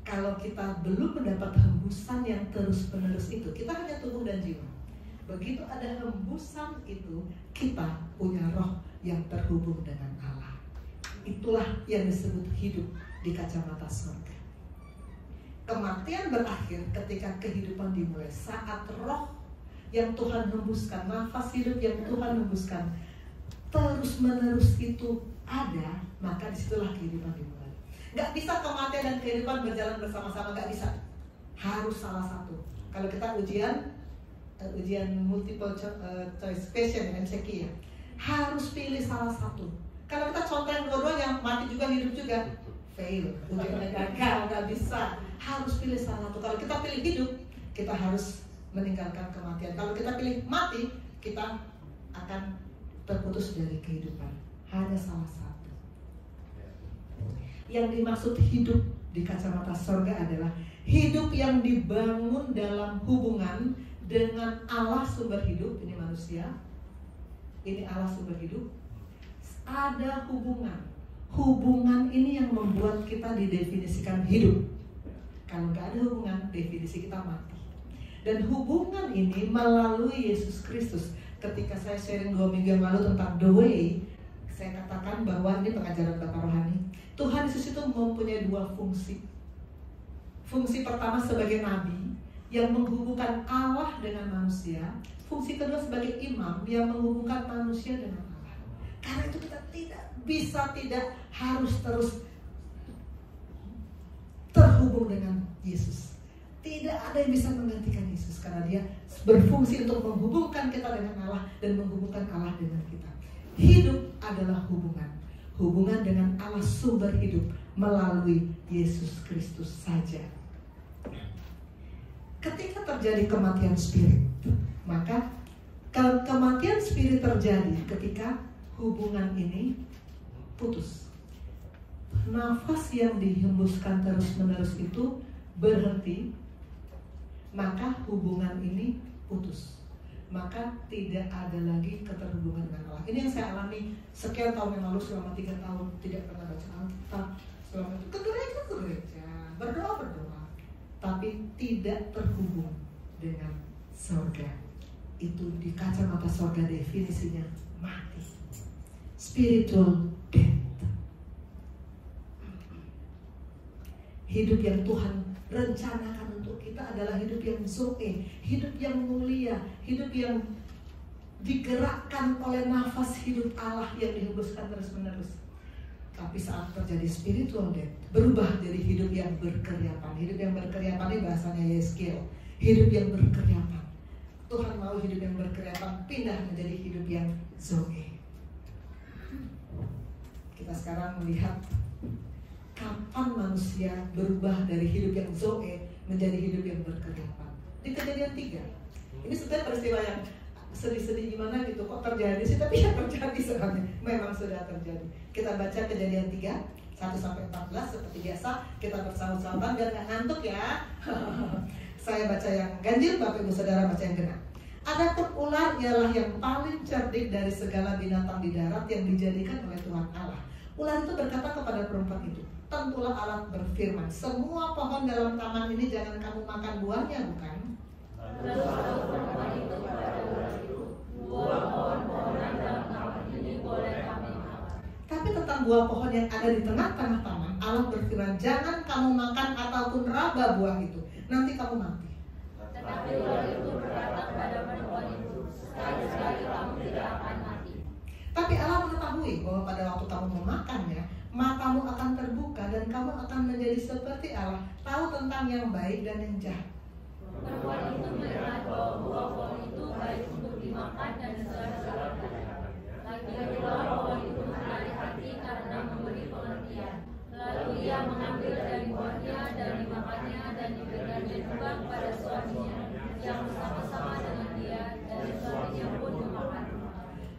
Kalau kita belum mendapat hembusan yang terus-menerus itu, kita hanya tubuh dan jiwa. Begitu ada hembusan itu, kita punya roh yang terhubung dengan Allah. Itulah yang disebut hidup di kacamata sorga. Kematian berakhir ketika kehidupan dimulai. Saat roh yang Tuhan hembuskan, nafas hidup yang Tuhan hembuskan terus menerus itu ada, maka disitulah kehidupan dimulai. Gak bisa kematian dan kehidupan berjalan bersama-sama, gak bisa. Harus salah satu. Kalau kita ujian multiple choice question, MCQ ya, harus pilih salah satu. Kalau kita contohin dua-duanya, mati juga hidup juga, fail, ujiannya gagal, nggak bisa. Harus pilih salah satu. Kalau kita pilih hidup, kita harus meninggalkan kematian. Kalau kita pilih mati, kita akan terputus dari kehidupan. Hanya salah satu. Yang dimaksud hidup di kacamata sorga adalah hidup yang dibangun dalam hubungan dengan Allah sumber hidup. Ini manusia, ini Allah sumber hidup. Ada hubungan ini yang membuat kita didefinisikan hidup. Kalau nggak ada hubungan, definisi kita mati. Dan hubungan ini melalui Yesus Kristus. Ketika saya sharing 2 minggu yang lalu tentang the way, saya katakan bahwa ini pengajaran Bapak Rohani, Tuhan Yesus itu mempunyai 2 fungsi. Fungsi pertama sebagai nabi yang menghubungkan Allah dengan manusia. Fungsi kedua sebagai imam yang menghubungkan manusia dengan Allah. Karena itu kita tidak harus terus terhubung dengan Yesus. Tidak ada yang bisa menggantikan Yesus karena dia berfungsi untuk menghubungkan kita dengan Allah dan menghubungkan Allah dengan kita. Hidup adalah hubungan dengan Allah sumber hidup melalui Yesus Kristus saja. Ketika terjadi kematian spirit, maka kematian spirit terjadi ketika hubungan ini putus. Nafas yang dihembuskan terus-menerus itu berhenti, maka hubungan ini putus. Maka tidak ada lagi keterhubungan dengan Allah. Ini yang saya alami sekian tahun yang lalu, selama 3 tahun tidak pernah baca Alkitab. Selama itu ke gereja, berdoa, tapi tidak terhubung dengan sorga. Itu di kacamata sorga definisinya mati. Spiritual death. Hidup yang Tuhan rencanakan untuk kita adalah hidup yang zoe, hidup yang mulia, hidup yang digerakkan oleh nafas hidup Allah yang dihembuskan terus-menerus. Tapi saat terjadi spiritual death, berubah jadi hidup yang berkeriapan. Hidup yang berkeriapan ini bahasanya Yeskiel, hidup yang berkeriapan. Tuhan mau hidup yang berkeriapan pindah menjadi hidup yang zoe. Kita sekarang melihat kapan manusia berubah dari hidup yang zoe menjadi hidup yang berkeriapan. Di Kejadian 3. Ini sebenarnya peristiwa yang sedih-sedih gimana gitu, kok terjadi sih, tapi yang terjadi sebenarnya memang sudah terjadi. Kita baca Kejadian 3 1-14 seperti biasa, kita bersahut-sahutan biar nggak ngantuk ya. Saya baca yang ganjil, Bapak Ibu Saudara baca yang genap. Adapun ular ialah yang paling cerdik dari segala binatang di darat yang dijadikan oleh Tuhan Allah. Ular itu berkata kepada perempuan itu, tentulah Allah berfirman, semua pohon dalam taman ini jangan kamu makan buahnya, bukan? Buah pohon-pohon Tapi tentang buah pohon yang ada di tengah-tengah taman, Allah berfirman, jangan kamu makan ataupun raba buah itu, nanti kamu mati. Tetapi ular itu berkata kepada perempuan itu, sekali-sekali kamu tidak akan mati. Tapi Allah mengetahui bahwa pada waktu kamu memakannya, matamu akan terbuka dan kamu akan menjadi seperti Allah, tahu tentang yang baik dan yang jahat. Perempuan itu melihat bahwa buah pohon itu baik untuk dimakan dan selera-selera. Lagi-lagi pohon itu menarik hati karena memberi pengertian. Lalu ia mengambil dari buahnya dan dimakannya dan diberikannya juga kepada suaminya yang bersama-sama dengan dia, dan suaminya pun memakan.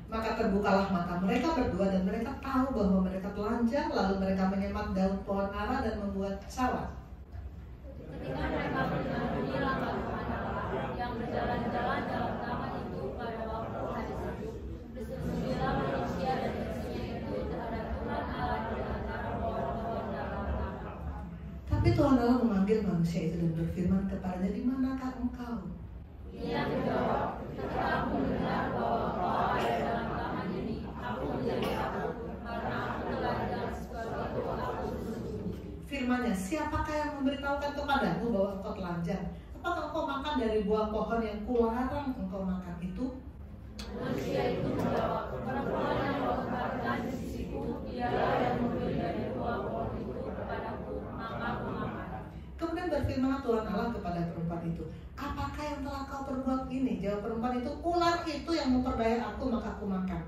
Maka terbukalah mata mereka berdua dan mereka tahu bahwa mereka telanjang, lalu mereka menyemat daun pohon ara dan membuat pesawat. Ketika mereka mendengar bunyi langkah Tuhan Allah yang berjalan-jalan dalam taman itu pada waktu hari sejuk, bersembunyilah manusia dan istrinya itu terhadap Tuhan Allah di antara pohon-pohon dalam taman. Tapi Tuhan Allah memanggil manusia itu dan berfirman kepadanya, di manakah engkau? Ia menjawab, ketika aku mendengar bahwa engkau ada dalam taman ini, aku menjadi takut karena aku telanjang, sebab itu aku bersembunyi. Firman-Nya, siapakah yang memberitahukan kepadamu bahwa engkau telanjang? Apakah engkau makan dari buah pohon yang kularang engkau makan itu? Manusia itu menjawab, perempuan yang kau tempatkan di sisiku, dialah yang memberi dari buah pohon itu kepadaku, maka aku makan. Kemudian berfirman Tuhan Allah kepada perempuan itu, apakah yang telah kau perbuat ini? Jawab perempuan itu, ular itu yang memperdaya aku, maka aku makan.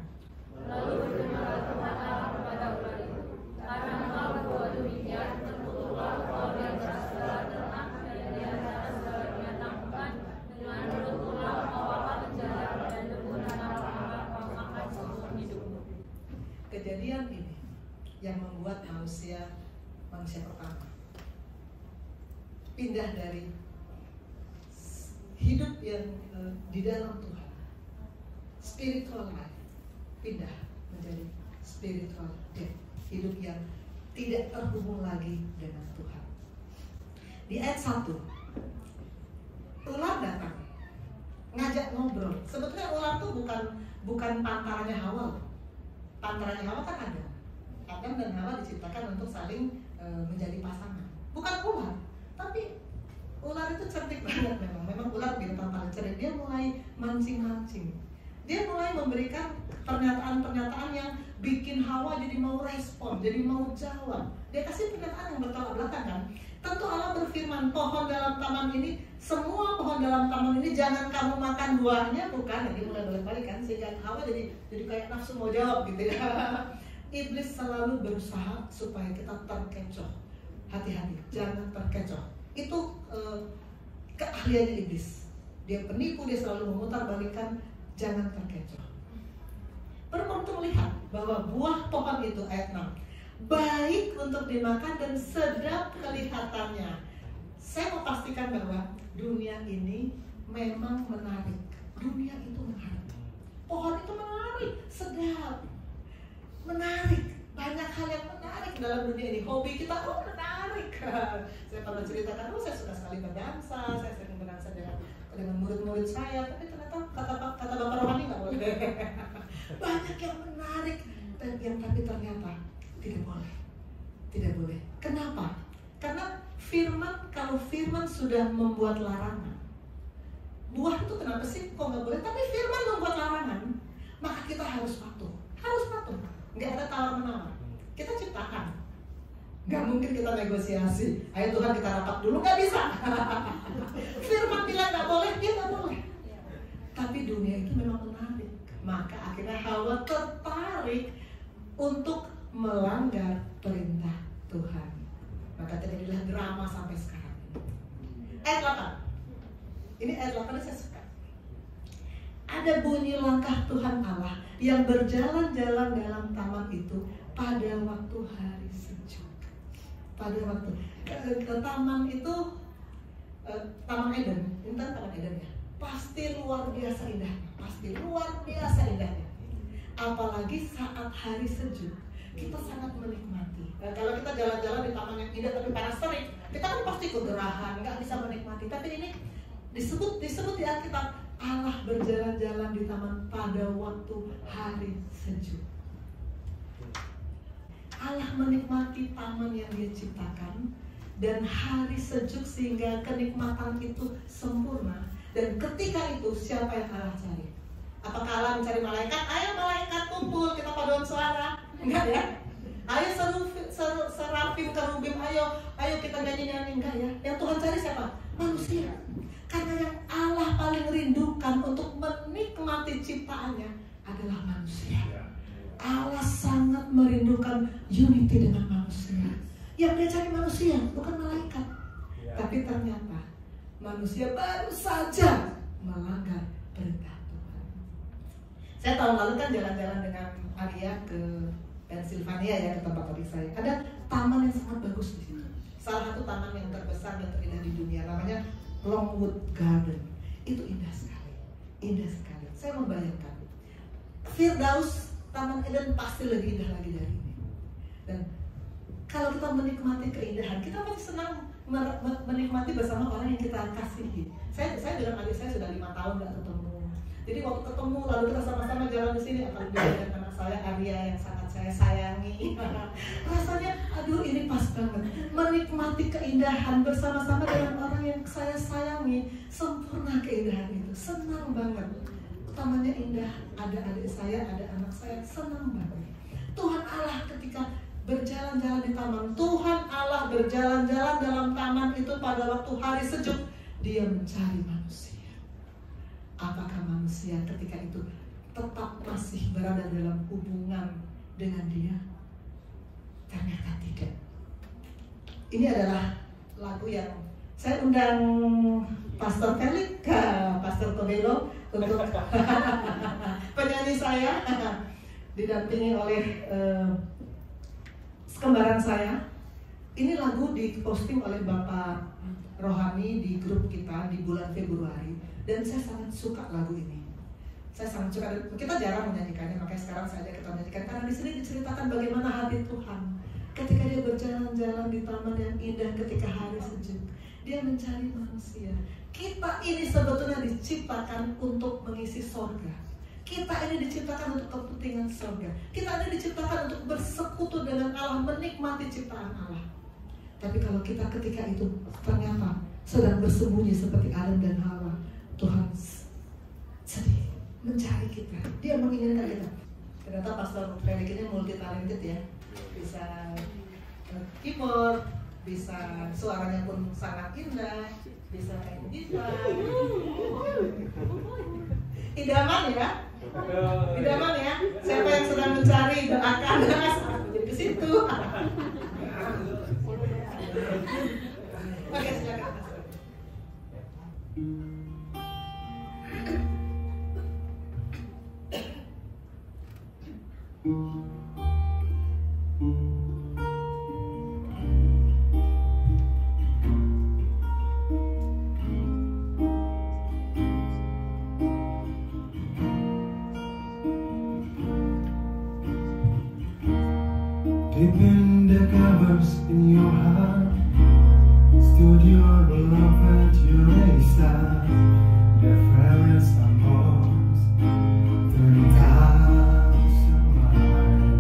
Lalu berfirmanlah Tuhan Allah kepada ular itu, karena engkau berbuat demikian, terkutuklah engkau di antara segala ternak dan di antara segala binatang hutan, dengan mulutlah engkau akan menjalar dan debu tanah kau makan seumur hidupmu. Kejadian ini yang membuat manusia pertama pindah dari hidup yang di dalam Tuhan, spiritual life, pindah menjadi spiritual death, hidup yang tidak terhubung lagi dengan Tuhan. Di ayat 1, ular datang ngajak ngobrol. Sebetulnya ular tuh bukan pantarannya Hawa. Pantarannya Hawa kan ada. Adam dan Hawa diciptakan untuk saling menjadi pasangan. Bukan ular, tapi ular itu cerdik banget memang. Memang ular binatang paling cerdik. Dia mulai mancing-mancing. Dia mulai memberikan pernyataan-pernyataan yang bikin Hawa jadi mau respon, jadi mau jawab. Dia kasih pernyataan yang bertolak belakang kan. Tentu Allah berfirman, pohon dalam taman ini, semua pohon dalam taman ini jangan kamu makan buahnya, bukan? Jadi mulai balik-balik kan, sehingga Hawa jadi kayak nafsu mau jawab gitu ya. Iblis selalu berusaha supaya kita terkecoh. Hati-hati, jangan terkecoh. Itu keahliannya iblis. Dia penipu, dia selalu memutarbalikkan, jangan terkecoh. Perempuan itu melihat bahwa buah pohon itu, ayat 6, baik untuk dimakan dan sedap kelihatannya. Saya mau pastikan bahwa dunia ini memang menarik. Dunia itu menarik. Pohon itu menarik, sedap, menarik. Banyak hal yang menarik dalam dunia ini. Hobi kita, menarik. Saya pernah ceritakan, saya suka sekali berdansa. Saya sering berdansa dengan murid-murid saya. Tapi ternyata kata Bapak Rohani nggak boleh. Banyak yang menarik, tapi ternyata tidak boleh. Kenapa? Karena kalau firman sudah membuat larangan, buah itu kenapa sih kok nggak boleh? Tapi firman membuat larangan, maka kita harus patuh. Nggak ada tawar-menawar. Kita ciptakan, nggak mungkin kita negosiasi. Ayo Tuhan kita rapat dulu, nggak bisa. Firman bilang nggak boleh, dia nggak boleh. Tapi dunia itu memang menarik. Maka akhirnya Hawa tertarik untuk melanggar perintah Tuhan. Maka terjadilah drama sampai sekarang. Ayat 8. Ini ayat 8 saya suka. Ada bunyi langkah Tuhan Allah yang berjalan-jalan dalam taman itu pada waktu hari sejuk. Pada waktu taman itu Taman Eden. Ini kan Taman Eden ya. Pasti luar biasa indahnya. Apalagi saat hari sejuk, kita sangat menikmati. Kalau kita jalan-jalan di taman yang indah tapi panas terik, kita kan pasti kegerahan, nggak bisa menikmati. Tapi ini disebut di Alkitab, Allah berjalan-jalan di taman pada waktu hari sejuk. Allah menikmati taman yang Dia ciptakan dan hari sejuk sehingga kenikmatan itu sempurna. Dan ketika itu siapa yang Allah cari? Apakah Allah mencari malaikat? Ayo malaikat kumpul, kita paduan suara. Enggak ya? Ayo serafim kerubim, ayo kita nyanyi-nyanyi. Enggak ya? Yang Tuhan cari siapa? Manusia. Karena yang Allah paling rindukan untuk menikmati ciptaannya adalah manusia. Allah sangat merindukan unity dengan manusia. Yang Dia cari manusia, bukan malaikat. Tapi ternyata manusia baru saja melanggar perintah Tuhan. Saya tahun lalu kan jalan-jalan dengan Arya ke Pennsylvania ya, ke tempat adik saya. Ada taman yang sangat bagus di situ. Salah satu taman yang terbesar dan terindah di dunia, namanya Longwood Garden. Itu indah sekali, indah sekali. Saya membayangkan Firdaus, Taman Eden pasti lebih indah lagi dari ini. Dan kalau kita menikmati keindahan, kita pasti senang menikmati bersama orang yang kita kasihi. Saya dengan adik saya sudah 5 tahun nggak ketemu. Jadi waktu ketemu lalu kita sama-sama jalan di sini, apalagi dengan anak saya Arya yang sangat saya sayangi. Rasanya, aduh ini pas banget. Menikmati keindahan bersama-sama dengan orang yang saya sayangi, sempurna keindahan itu. Senang banget. Tamannya indah, ada adik saya, ada anak saya, senang banget. Tuhan Allah ketika berjalan-jalan di taman, Tuhan Allah berjalan-jalan dalam taman itu pada waktu hari sejuk, Dia mencari manusia. Apakah manusia ketika itu tetap masih berada dalam hubungan dengan Dia? Ternyata tidak. Ini adalah lagu yang saya undang Pastor Felix, Pastor Tobelo untuk penyanyi saya, didampingi oleh kembaran saya. Ini lagu diposting oleh Bapak Rohani di grup kita di bulan Februari, dan saya sangat suka lagu ini. Saya sangat suka. Kita jarang menyanyikannya, makanya sekarang saja kita menyanyikan karena di sini diceritakan bagaimana hati Tuhan ketika Dia berjalan-jalan di taman yang indah ketika hari sejuk. Dia mencari manusia. Kita ini sebetulnya diciptakan untuk mengisi sorga. Kita ini diciptakan untuk kepentingan surga. Kita ini diciptakan untuk bersekutu dengan Allah, menikmati ciptaan Allah. Tapi kalau kita ketika itu ternyata sedang bersembunyi seperti Adam dan Hawa, Tuhan sedih mencari kita. Dia menginginkan kita. Ternyata Pastor Felix ini multi talented ya. Bisa keyboard, bisa suaranya pun sangat indah, bisa main gitar. Idaman ya. Idaman ya. Siapa yang sedang mencari, doakan jadi ke situ. Oke, silakan. Deep in the covers in your heart stood your beloved Uresa, the fairest amongst 30,000 miles.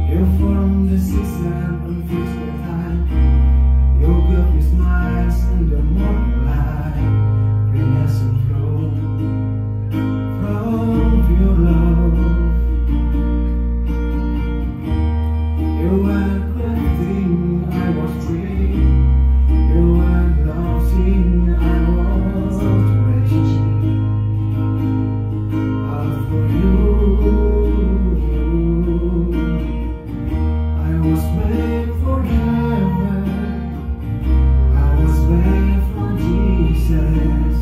You formed the season and fixed the time. You gave me smiles in the morning light, green as a flow from your love. You were crafting, I was free. You were losing, I was rich. All for you. I was made for heaven. I was made for Jesus.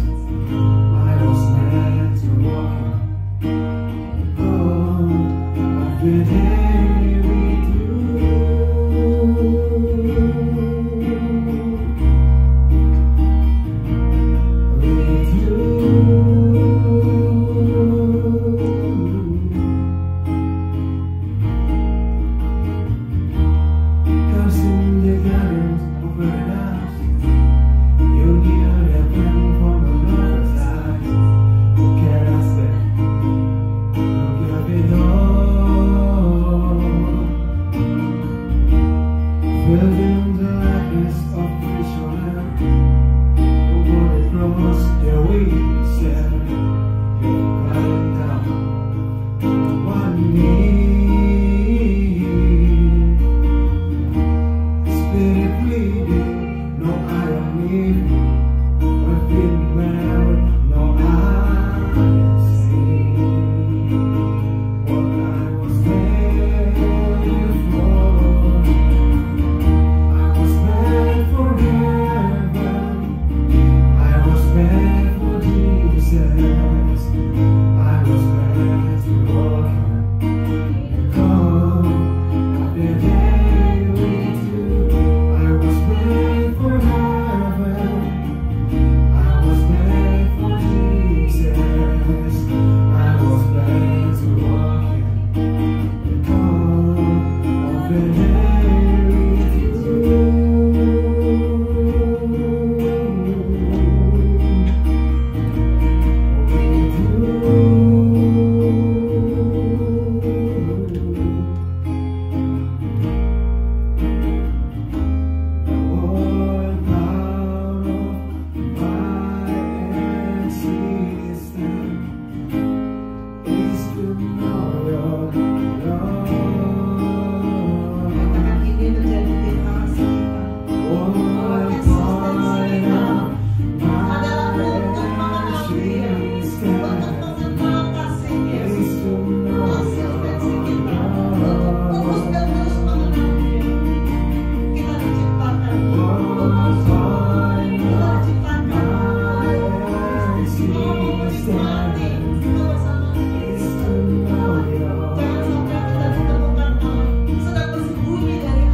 No, I am living, but feeling well. No, I am saying what I was made for. I was made for heaven. I was made for Jesus. I was made to walk in the calm of the day with you. I was made for heaven. I was made for Jesus. I was made to walk in the calm of the day with you. Katakan ini menjadi deklarasi kita. Bahwa eksistensi kita adalah untuk mengenal Dia, untuk mengenal kasih Yesus. Eksistensi kita untuk terus dan terus mengenal Dia. Kita diciptakan untuk Tuhan. Kita diciptakan untuk menikmati bersama Dia. Jangan sampai kita ditemukan Allah sedang bersembunyi dari Allah.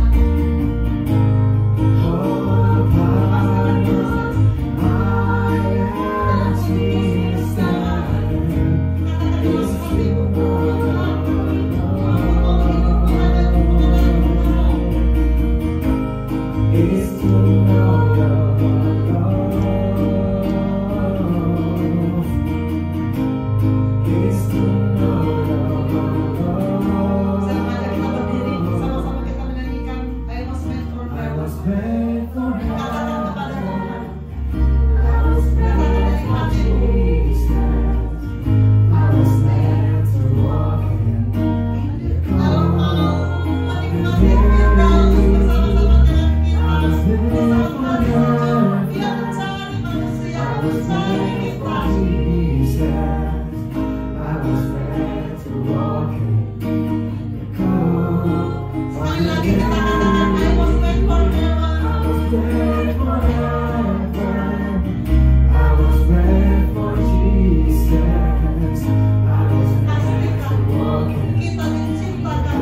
Selanjutnya kita berdiri, sama-sama kita menyanyikan I was made for heaven. Katakan kepada Tuhan, katakan dari hatimu, kalau mau menikmati firman bersama-sama dengan kita, bersama dengan Dia mencari manusia, mencari kita. Sekali lagi kita katakan I was made for heaven. Pastikan kita diciptakan untuk surga. Kita diciptakan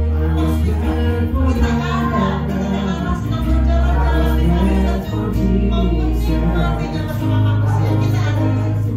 untuk pastikan kita ada ketika Allah sedang berjalan-jalan di hari Sabtu, menikmatinya bersama manusia. Kita ada di situ.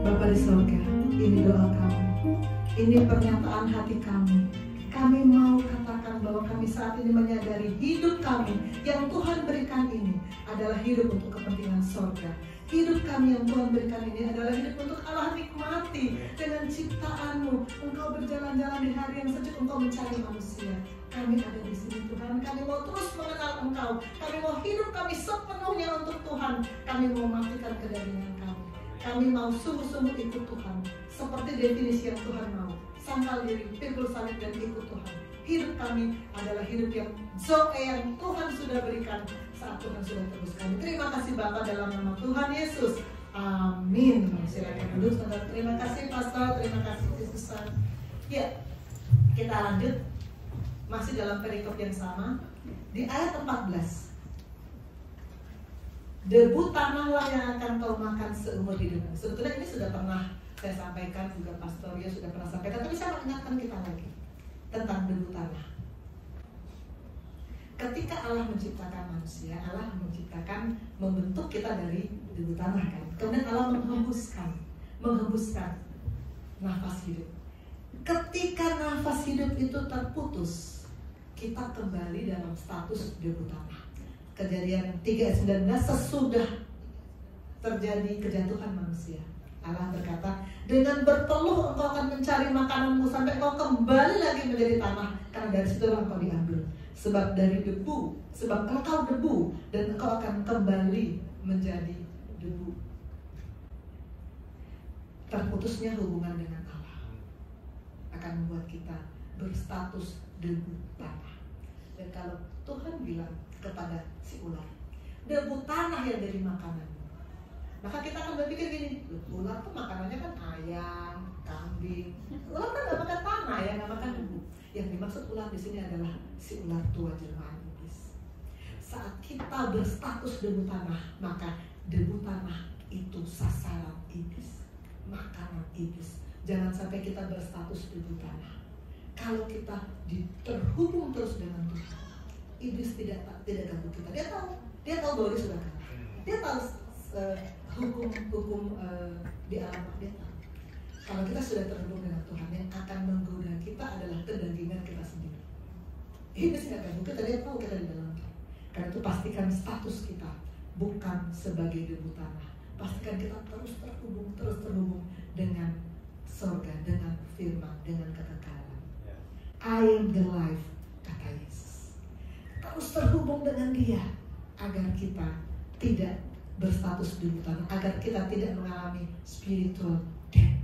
Bapa di surga, ini doa kami, ini pernyataan hati kami. Kami mau katakan bahwa kami saat ini menyadari hidup kami yang Tuhan berikan ini adalah hidup untuk kepentingan surga. Hidup kami yang Tuhan berikan ini adalah hidup untuk Allah nikmati dengan ciptaan-Mu. Engkau berjalan-jalan di hari yang sejuk, Engkau mencari manusia. Kami ada di sini Tuhan, kami mau terus mengenal Engkau. Kami mau hidup kami sepenuhnya untuk Tuhan. Kami mau matikan kedagingan kami. Kami mau sungguh-sungguh ikut Tuhan, seperti definisi yang Tuhan mau. Sangkal diri, pikul salib dan ikut Tuhan. Hidup kami adalah hidup yang zoe yang Tuhan sudah berikan saat Tuhan sudah tebus kami. Terima kasih Bapa dalam nama Tuhan Yesus. Amin. Silakan duduk saudara. Terima kasih Pastor, terima kasih Susan. Ya, kita lanjut. Masih dalam perikop yang sama. Di ayat 14. Debu tanahlah yang akan kau makan seumur hidupmu. Sebetulnya ini sudah pernah saya sampaikan, juga Pastor ya sudah pernah sampaikan, tapi saya mengingatkan kita lagi tentang debu tanah. Ketika Allah menciptakan manusia, Allah menciptakan, membentuk kita dari debu tanah kan. Kemudian Allah menghembuskan nafas hidup. Ketika nafas hidup itu terputus, kita kembali dalam status debu tanah. Kejadian 3:19, sesudah terjadi kejatuhan manusia, Allah berkata, dengan berpeluh engkau akan mencari makananmu sampai engkau kembali lagi menjadi tanah, karena dari situ engkau diambil. Sebab dari debu, sebab engkau debu dan engkau akan kembali menjadi debu. Terputusnya hubungan dengan Allah akan membuat kita berstatus debu tanah. Dan kalau Tuhan bilang kepada si ular, debu tanah yang jadi makanan, maka kita akan berpikir gini, ular tuh makanannya kan ayam, kambing. Ular kan gak makan tanah ya, gak makan debu. Yang dimaksud ular di sini adalah si ular tua jelmaan iblis. Saat kita berstatus debu tanah, maka debu tanah itu sasaran iblis, makanan iblis. Jangan sampai kita berstatus debu tanah. Kalau kita terhubung terus dengan Tuhan, iblis tidak ganggu kita. Dia tahu bahwa dia sudah kalah. Dia tahu hukum di alam, dia tahu. Kalau kita sudah terhubung dengan Tuhan, yang akan menggoda kita adalah kedagingan kita sendiri. Iblis tidak ganggu kita, dia tahu kita di dalam Tuhan. Karena itu pastikan status kita bukan sebagai debu tanah. Pastikan kita terus terhubung dengan surga, dengan firman, dengan kekekalan. I am the life, kata Yesus. Terus terhubung dengan Dia agar kita tidak berstatus debu tanah, agar kita tidak mengalami spiritual death.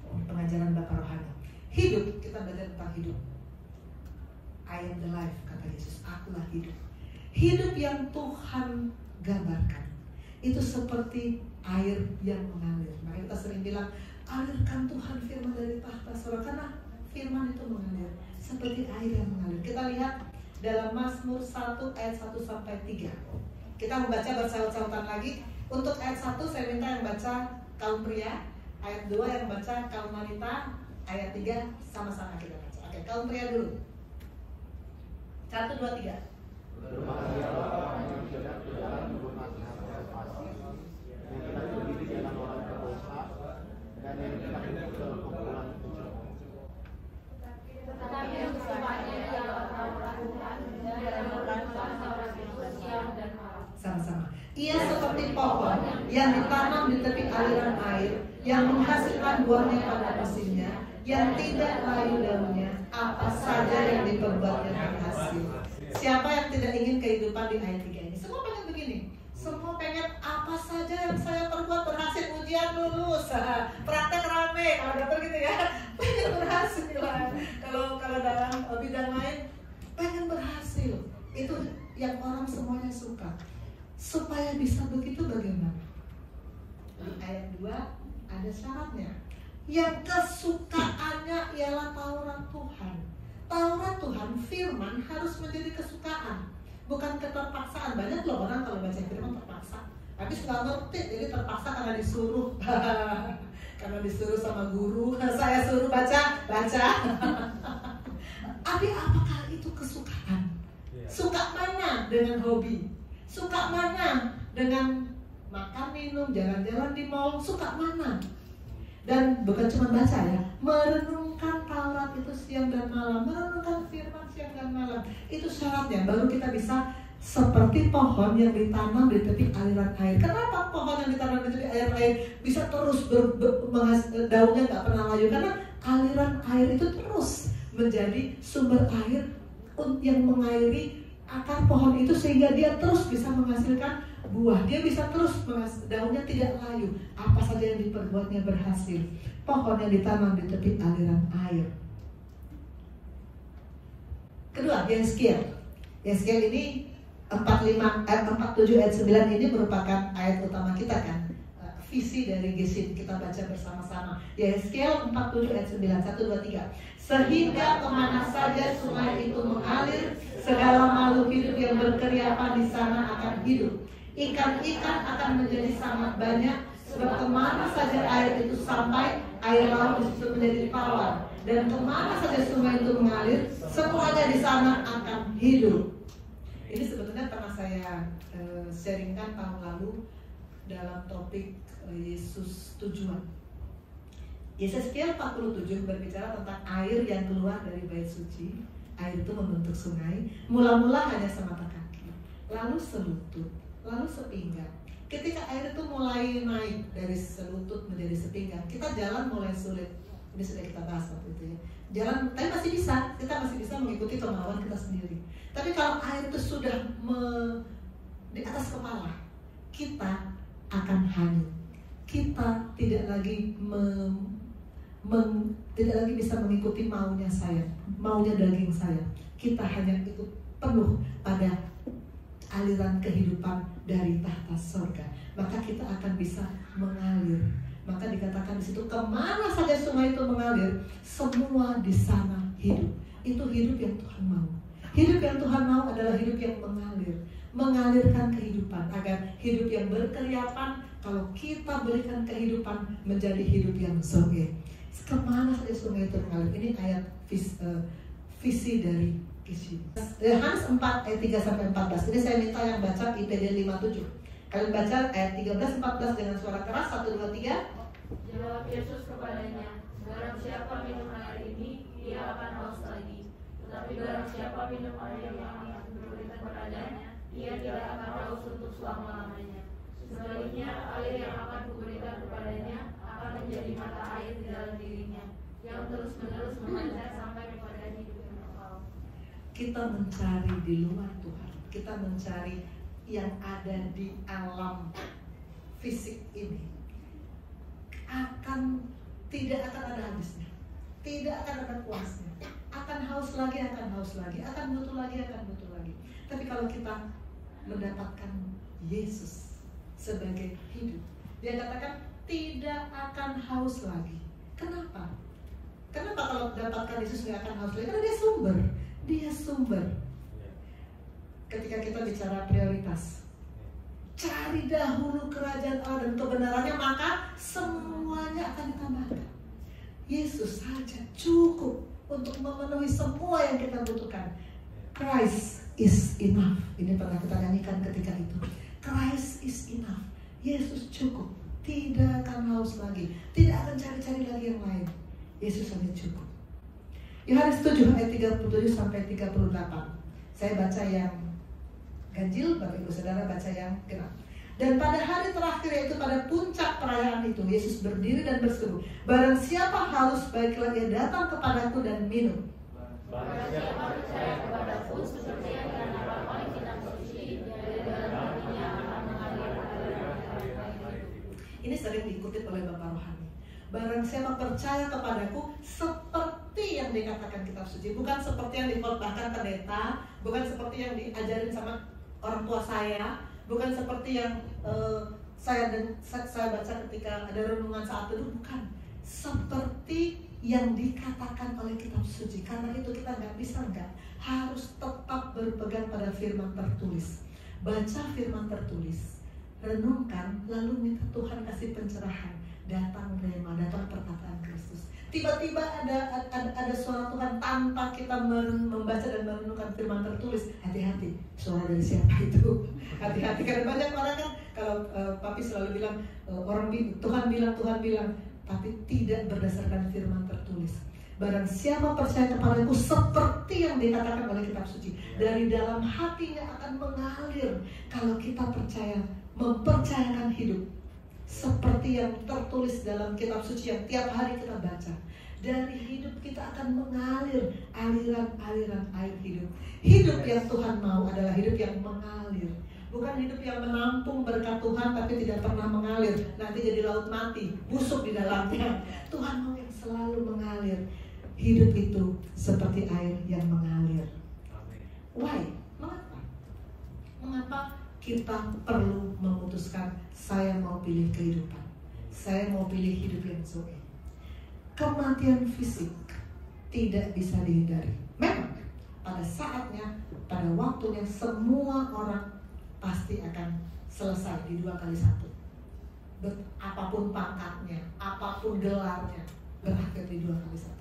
Pengajaran Bapak Rohani. Hidup, kita belajar tentang hidup. I am the life, kata Yesus. Akulah hidup. Hidup yang Tuhan gambarkan itu seperti air yang mengalir. Makanya kita sering bilang, alirkan Tuhan firman dari tahta surga, karena firman itu mengalir seperti air yang mengalir. Kita lihat dalam Mazmur 1 ayat 1 sampai 3. Kita membaca bersaut-sautan lagi. Untuk ayat 1 saya minta yang baca kaum pria, ayat 2 yang baca kaum wanita, ayat 3 sama-sama kita baca. Oke, kaum pria dulu. 1, 2, 3. Tetapi yang kesempatannya ialah orang Tuhan dan melakukan seorang itu siang dan malam. Sama-sama. Ia seperti pohon yang ditanam di tepi aliran air, yang menghasilkan buahnya pada musimnya, yang tidak layu daunnya, apa saja yang diperbuatnya berhasil. Siapa yang tidak ingin kehidupan di ayat 3 ini? Semua pengen begini. Semua pengen apa saja yang saya perbuat berhasil, ujian lulus, praktek rame, kalau dokter gitu ya, pengen berhasil. Kalau dalam bidang lain, pengen berhasil. Itu yang orang semuanya suka. Supaya bisa begitu bagaimana? Di ayat 2 ada syaratnya. Yang kesukaannya ialah Taurat Tuhan. Taurat Tuhan, firman harus menjadi kesukaan, bukan keterpaksaan. Banyak loh orang kalau baca firman terpaksa, tapi nggak ngerti, jadi terpaksa karena disuruh. Karena disuruh sama guru, saya suruh baca. Tapi apakah itu kesukaan? Suka mana dengan hobi? Suka mana dengan makan, minum, jalan-jalan di mall? Suka mana? Dan bukan cuma baca ya, merenungkan Taurat itu siang dan malam, merenungkan firman siang dan malam. Itu syaratnya, baru kita bisa seperti pohon yang ditanam di tepi aliran air. Kenapa pohon yang ditanam di tepi aliran air bisa terus daunnya nggak pernah layu? Karena aliran air itu terus menjadi sumber air yang mengairi akar pohon itu, sehingga dia terus bisa menghasilkan buah. Dia bisa terus daunnya tidak layu. Apa saja yang diperbuatnya berhasil. Pohon yang ditanam di tepi aliran air. Kedua, Yeskiel. Yeskiel ini 47 ayat 9 ini merupakan ayat utama kita kan. Visi dari Gesin kita baca bersama-sama. Yeskiel 47 ayat 9, 1, 2, 3. Sehingga kemana saja sungai itu mengalir, segala makhluk hidup yang berkeriapan di sana akan hidup. Ikan-ikan akan menjadi sangat banyak, sebab kemana saja air itu sampai, air laut di situ menjadi tawar. Dan kemana saja sungai itu mengalir, semuanya di sana akan hidup. Ini sebetulnya pernah saya sharingkan tahun lalu dalam topik Yesus tujuan. Yeskiel 47 berbicara tentang air yang keluar dari bait suci. Air itu membentuk sungai. Mula-mula hanya semata kaki, lalu selutut, lalu sepinggang. Ketika air itu mulai naik dari selutut menjadi sepinggang, kita jalan mulai sulit. Ini sudah kita bahas waktu itu ya. Jalan, tapi kita masih bisa mengikuti kemauan kita sendiri. Tapi kalau air itu sudah di atas kepala, kita akan hanyut. Kita tidak lagi tidak lagi bisa mengikuti maunya saya, maunya daging saya. Kita hanya ikut penuh pada aliran kehidupan dari tahta surga. Maka kita akan bisa mengalir. Maka dikatakan di situ, kemana saja sungai itu mengalir, semua di sana hidup. Itu hidup yang Tuhan mau. Hidup yang Tuhan mau adalah hidup yang mengalir, mengalirkan kehidupan agar hidup yang berkeriapan. Kalau kita berikan kehidupan menjadi hidup yang surga. Kemana saja sungai itu mengalir. Ini ayat visi dari Kisi. Yohanes 4 ayat 3 sampai 14. Ini saya minta yang baca IPD 57. Kalian baca ayat 13-14 dengan suara keras. 1, 2, 3. Jawab Yesus kepadanya, barang siapa minum air ini, dia akan haus lagi. Tetapi barang siapa minum air yang akan diberikan kepadanya, dia tidak akan haus untuk selama-lamanya. Sebaliknya, air yang akan kuberikan kepadanya akan menjadi mata air di dalam dirinya, yang terus-menerus mengalir sampai kepada hidup yang kekal. Kita mencari di luar Tuhan, kita mencari yang ada di alam fisik ini, tidak akan ada habisnya, tidak akan ada puasnya, akan haus lagi, akan butuh lagi. Tapi kalau kita mendapatkan Yesus sebagai hidup, dia katakan tidak akan haus lagi. Kenapa kalau mendapatkan Yesus tidak akan haus lagi? Karena dia sumber. Ketika kita bicara prioritas, cari dahulu kerajaan Allah dan kebenarannya, maka semuanya akan ditambahkan. Yesus saja cukup untuk memenuhi semua yang kita butuhkan. Christ is enough. Ini pernah kita nyanyikan ketika itu. Christ is enough. Yesus cukup. Tidak akan haus lagi, tidak akan cari-cari lagi yang lain. Yesus hanya cukup. Yohanes 7 ayat 37 sampai 38. Saya baca yang ganjil, Bapak Ibu Saudara baca yang genap. Dan pada hari terakhir, yaitu pada puncak perayaan itu, Yesus berdiri dan berseru, barang siapa haus, baiklah ia datang kepadaku dan minum. Barang siapa percaya kepadaku, seperti yang dikatakan kitab suci, dari dalam hatinya akan mengalir air. Ini sering diikuti oleh Bapak Rohani. Barang siapa percaya kepadaku, seperti yang dikatakan kitab suci, bukan seperti yang dikhotbahkan pendeta, bukan seperti yang diajarin sama orang tua saya, bukan seperti yang saya baca ketika ada renungan saat itu, bukan. Seperti yang dikatakan oleh kitab suci. Karena itu kita harus tetap berpegang pada firman tertulis. Baca firman tertulis, renungkan, lalu minta Tuhan kasih pencerahan. Datang rema, datang perkataan Kristus. Tiba-tiba ada suara Tuhan tanpa kita membaca dan merenungkan firman tertulis. Hati-hati, suara dari siapa itu? Hati-hati, karena banyak orang kan, kalau Papi selalu bilang, Tuhan bilang, tapi tidak berdasarkan firman tertulis. Barang siapa percaya kepadaku, seperti yang dikatakan oleh kitab suci, dari dalam hatinya akan mengalir. Kalau kita percaya, mempercayakan hidup seperti yang tertulis dalam kitab suci yang tiap hari kita baca, dari hidup kita akan mengalir aliran-aliran air hidup. Hidup yang Tuhan mau adalah hidup yang mengalir, bukan hidup yang menampung berkat Tuhan tapi tidak pernah mengalir, nanti jadi laut mati, busuk di dalamnya. Tuhan mau yang selalu mengalir. Hidup itu seperti air yang mengalir. Why? Mengapa kita perlu memutuskan, saya mau pilih kehidupan, saya mau pilih hidup yang suci? Kematian fisik tidak bisa dihindari. Memang pada saatnya, pada waktunya, semua orang pasti akan selesai di 2 kali 1. Apapun pangkatnya, apapun gelarnya, berakhir di 2 kali 1.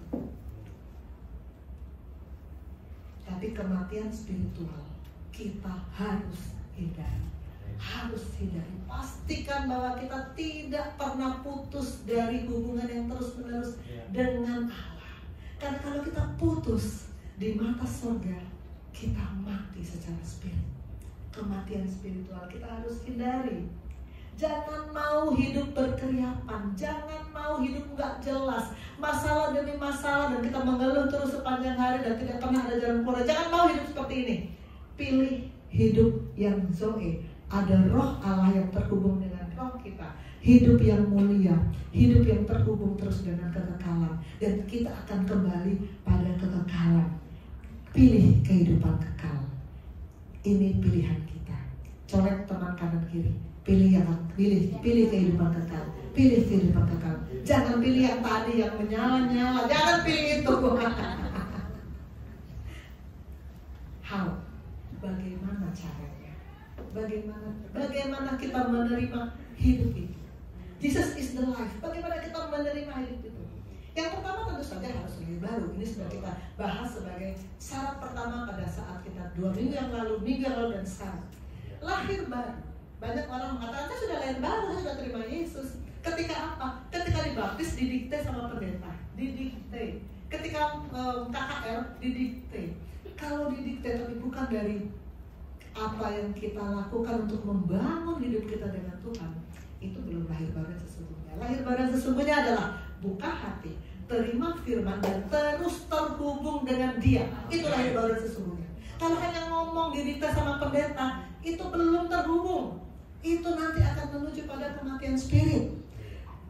Tapi kematian spiritual kita harus hindari. Pastikan bahwa kita tidak pernah putus dari hubungan yang terus-menerus dengan Allah. Karena kalau kita putus di mata surga, kita mati secara spirit. Kematian spiritual kita harus hindari. Jangan mau hidup berkeriapan, jangan mau hidup nggak jelas, masalah demi masalah dan kita mengeluh terus sepanjang hari dan tidak pernah ada jalan keluar. Jangan mau hidup seperti ini. Pilih hidup yang Zoe, ada roh Allah yang terhubung dengan roh kita, hidup yang mulia, hidup yang terhubung terus dengan kekekalan, dan kita akan kembali pada kekekalan. Pilih kehidupan kekal. Ini pilihan kita. Colek teman kanan kiri. Pilih kehidupan kekal. Pilih kehidupan kekal. Jangan pilih yang tadi yang menyala-nyala. Jangan pilih itu. How? Bagaimana caranya? Bagaimana kita menerima hidup itu? Jesus is the life. Bagaimana kita menerima hidup itu? Yang pertama tentu saja harus lahir baru. Ini sudah kita bahas sebagai syarat pertama pada saat kita 2 minggu yang lalu, dan sekarang. Lahir baru. Banyak orang mengatakan, saya sudah lahir baru, saya sudah terima Yesus. Ketika apa? Ketika dibaptis, didikte sama pendeta. Didikte. Ketika KKR, didikte. Kalau didikte tapi bukan dari apa yang kita lakukan untuk membangun hidup kita dengan Tuhan, itu belum lahir baru yang sesungguhnya. Lahir baru yang sesungguhnya adalah buka hati, terima firman, dan terus terhubung dengan Dia. Itu lahir baru yang sesungguhnya. Kalau hanya ngomong didikte sama pendeta, itu belum terhubung. Itu nanti akan menuju pada kematian spirit.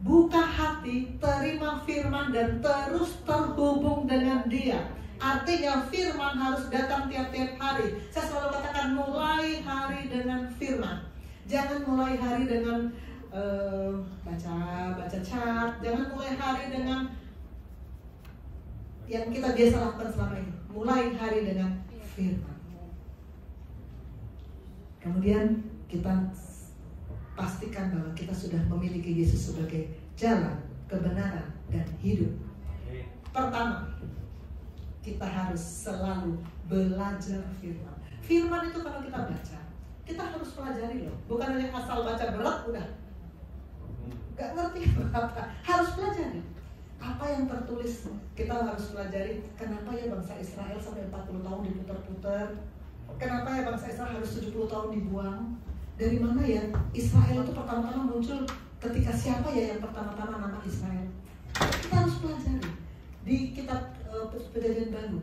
Buka hati, terima firman, dan terus terhubung dengan Dia. Artinya firman harus datang tiap-tiap hari. Saya selalu katakan, mulai hari dengan firman. Jangan mulai hari dengan baca chat. Jangan mulai hari dengan yang kita biasa lakukan selama ini. Mulai hari dengan firman. Kemudian kita pastikan bahwa kita sudah memiliki Yesus sebagai jalan, kebenaran, dan hidup. Pertama, kita harus selalu belajar firman. Firman itu kalau kita baca, kita harus pelajari loh. Bukan hanya asal baca berat udah gak ngerti apa. Harus pelajari apa yang tertulis. Kita harus pelajari kenapa ya bangsa Israel sampai 40 tahun diputar-putar. Kenapa ya bangsa Israel harus 70 tahun dibuang. Dari mana ya Israel itu pertama-tama muncul, ketika siapa ya yang pertama-tama nama Israel. Kita harus pelajari. Di kitab Perjanjian Baru,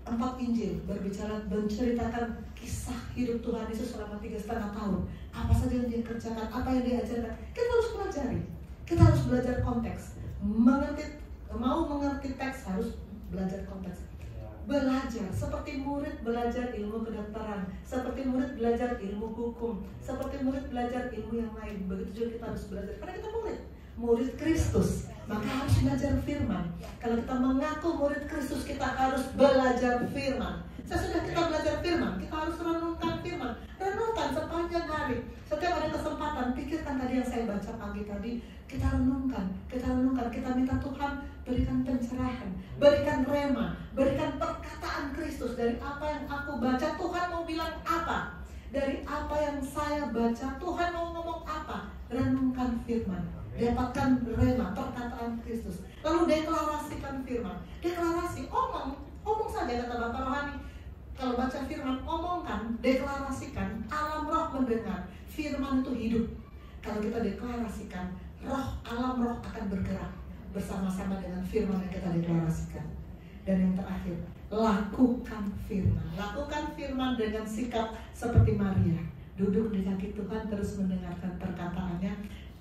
4 Injil berbicara, menceritakan kisah hidup Tuhan Yesus selama 3,5 tahun. Apa saja yang dia kerjakan, apa yang dia ajarkan. Kita harus pelajari. Kita harus belajar konteks. Mau mengerti teks harus belajar konteks. Belajar, seperti murid belajar ilmu kedokteran, seperti murid belajar ilmu hukum, seperti murid belajar ilmu yang lain. Begitu juga kita harus belajar, karena kita murid Kristus, maka harus belajar firman. Kalau kita mengaku murid Kristus, kita harus belajar firman. Sesudah kita belajar firman, kita harus renungkan firman. Renungkan sepanjang hari. Setiap ada kesempatan, pikirkan tadi yang saya baca pagi tadi. Kita renungkan, kita minta Tuhan berikan pencerahan, berikan rema, berikan perkataan Kristus. Dari apa yang aku baca, Tuhan mau bilang apa? Dari apa yang saya baca, Tuhan mau ngomong apa? Renungkan firman, dapatkan rema, perkataan Kristus. Lalu deklarasikan firman. Deklarasi, omong saja kata Bapak Rohani. Kalau baca firman, omongkan, deklarasikan, alam roh mendengar. Firman itu hidup. Kalau kita deklarasikan, alam roh akan bergerak bersama-sama dengan firman yang kita deklarasikan. Dan yang terakhir, lakukan firman. Lakukan firman dengan sikap seperti Maria. Duduk di kaki Tuhan, terus mendengarkan perkataannya.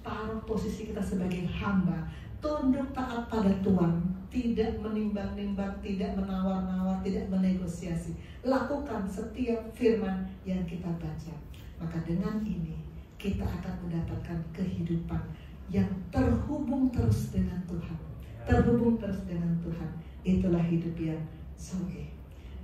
Taruh posisi kita sebagai hamba. Tunduk taat pada Tuhan. Tidak menimbang-nimbang, tidak menawar-nawar, tidak menegosiasi. Lakukan setiap firman yang kita baca. Maka dengan ini, kita akan mendapatkan kehidupan yang terhubung terus dengan Tuhan. Terhubung terus dengan Tuhan. Itulah hidup yang Zoe.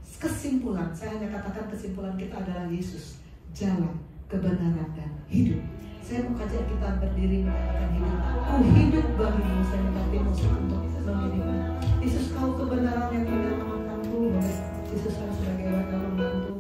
Kesimpulan, saya hanya katakan kesimpulan kita adalah Yesus, jalan, kebenaran, dan hidup. Saya mau ajak kita berdiri menyatakan hidup. Ku hidup bagimu, saya minta Timotius untuk memilih. Yesus, kau kebenaran yang menyelamatkanku. Yesus, kau sebagai wadah membantu.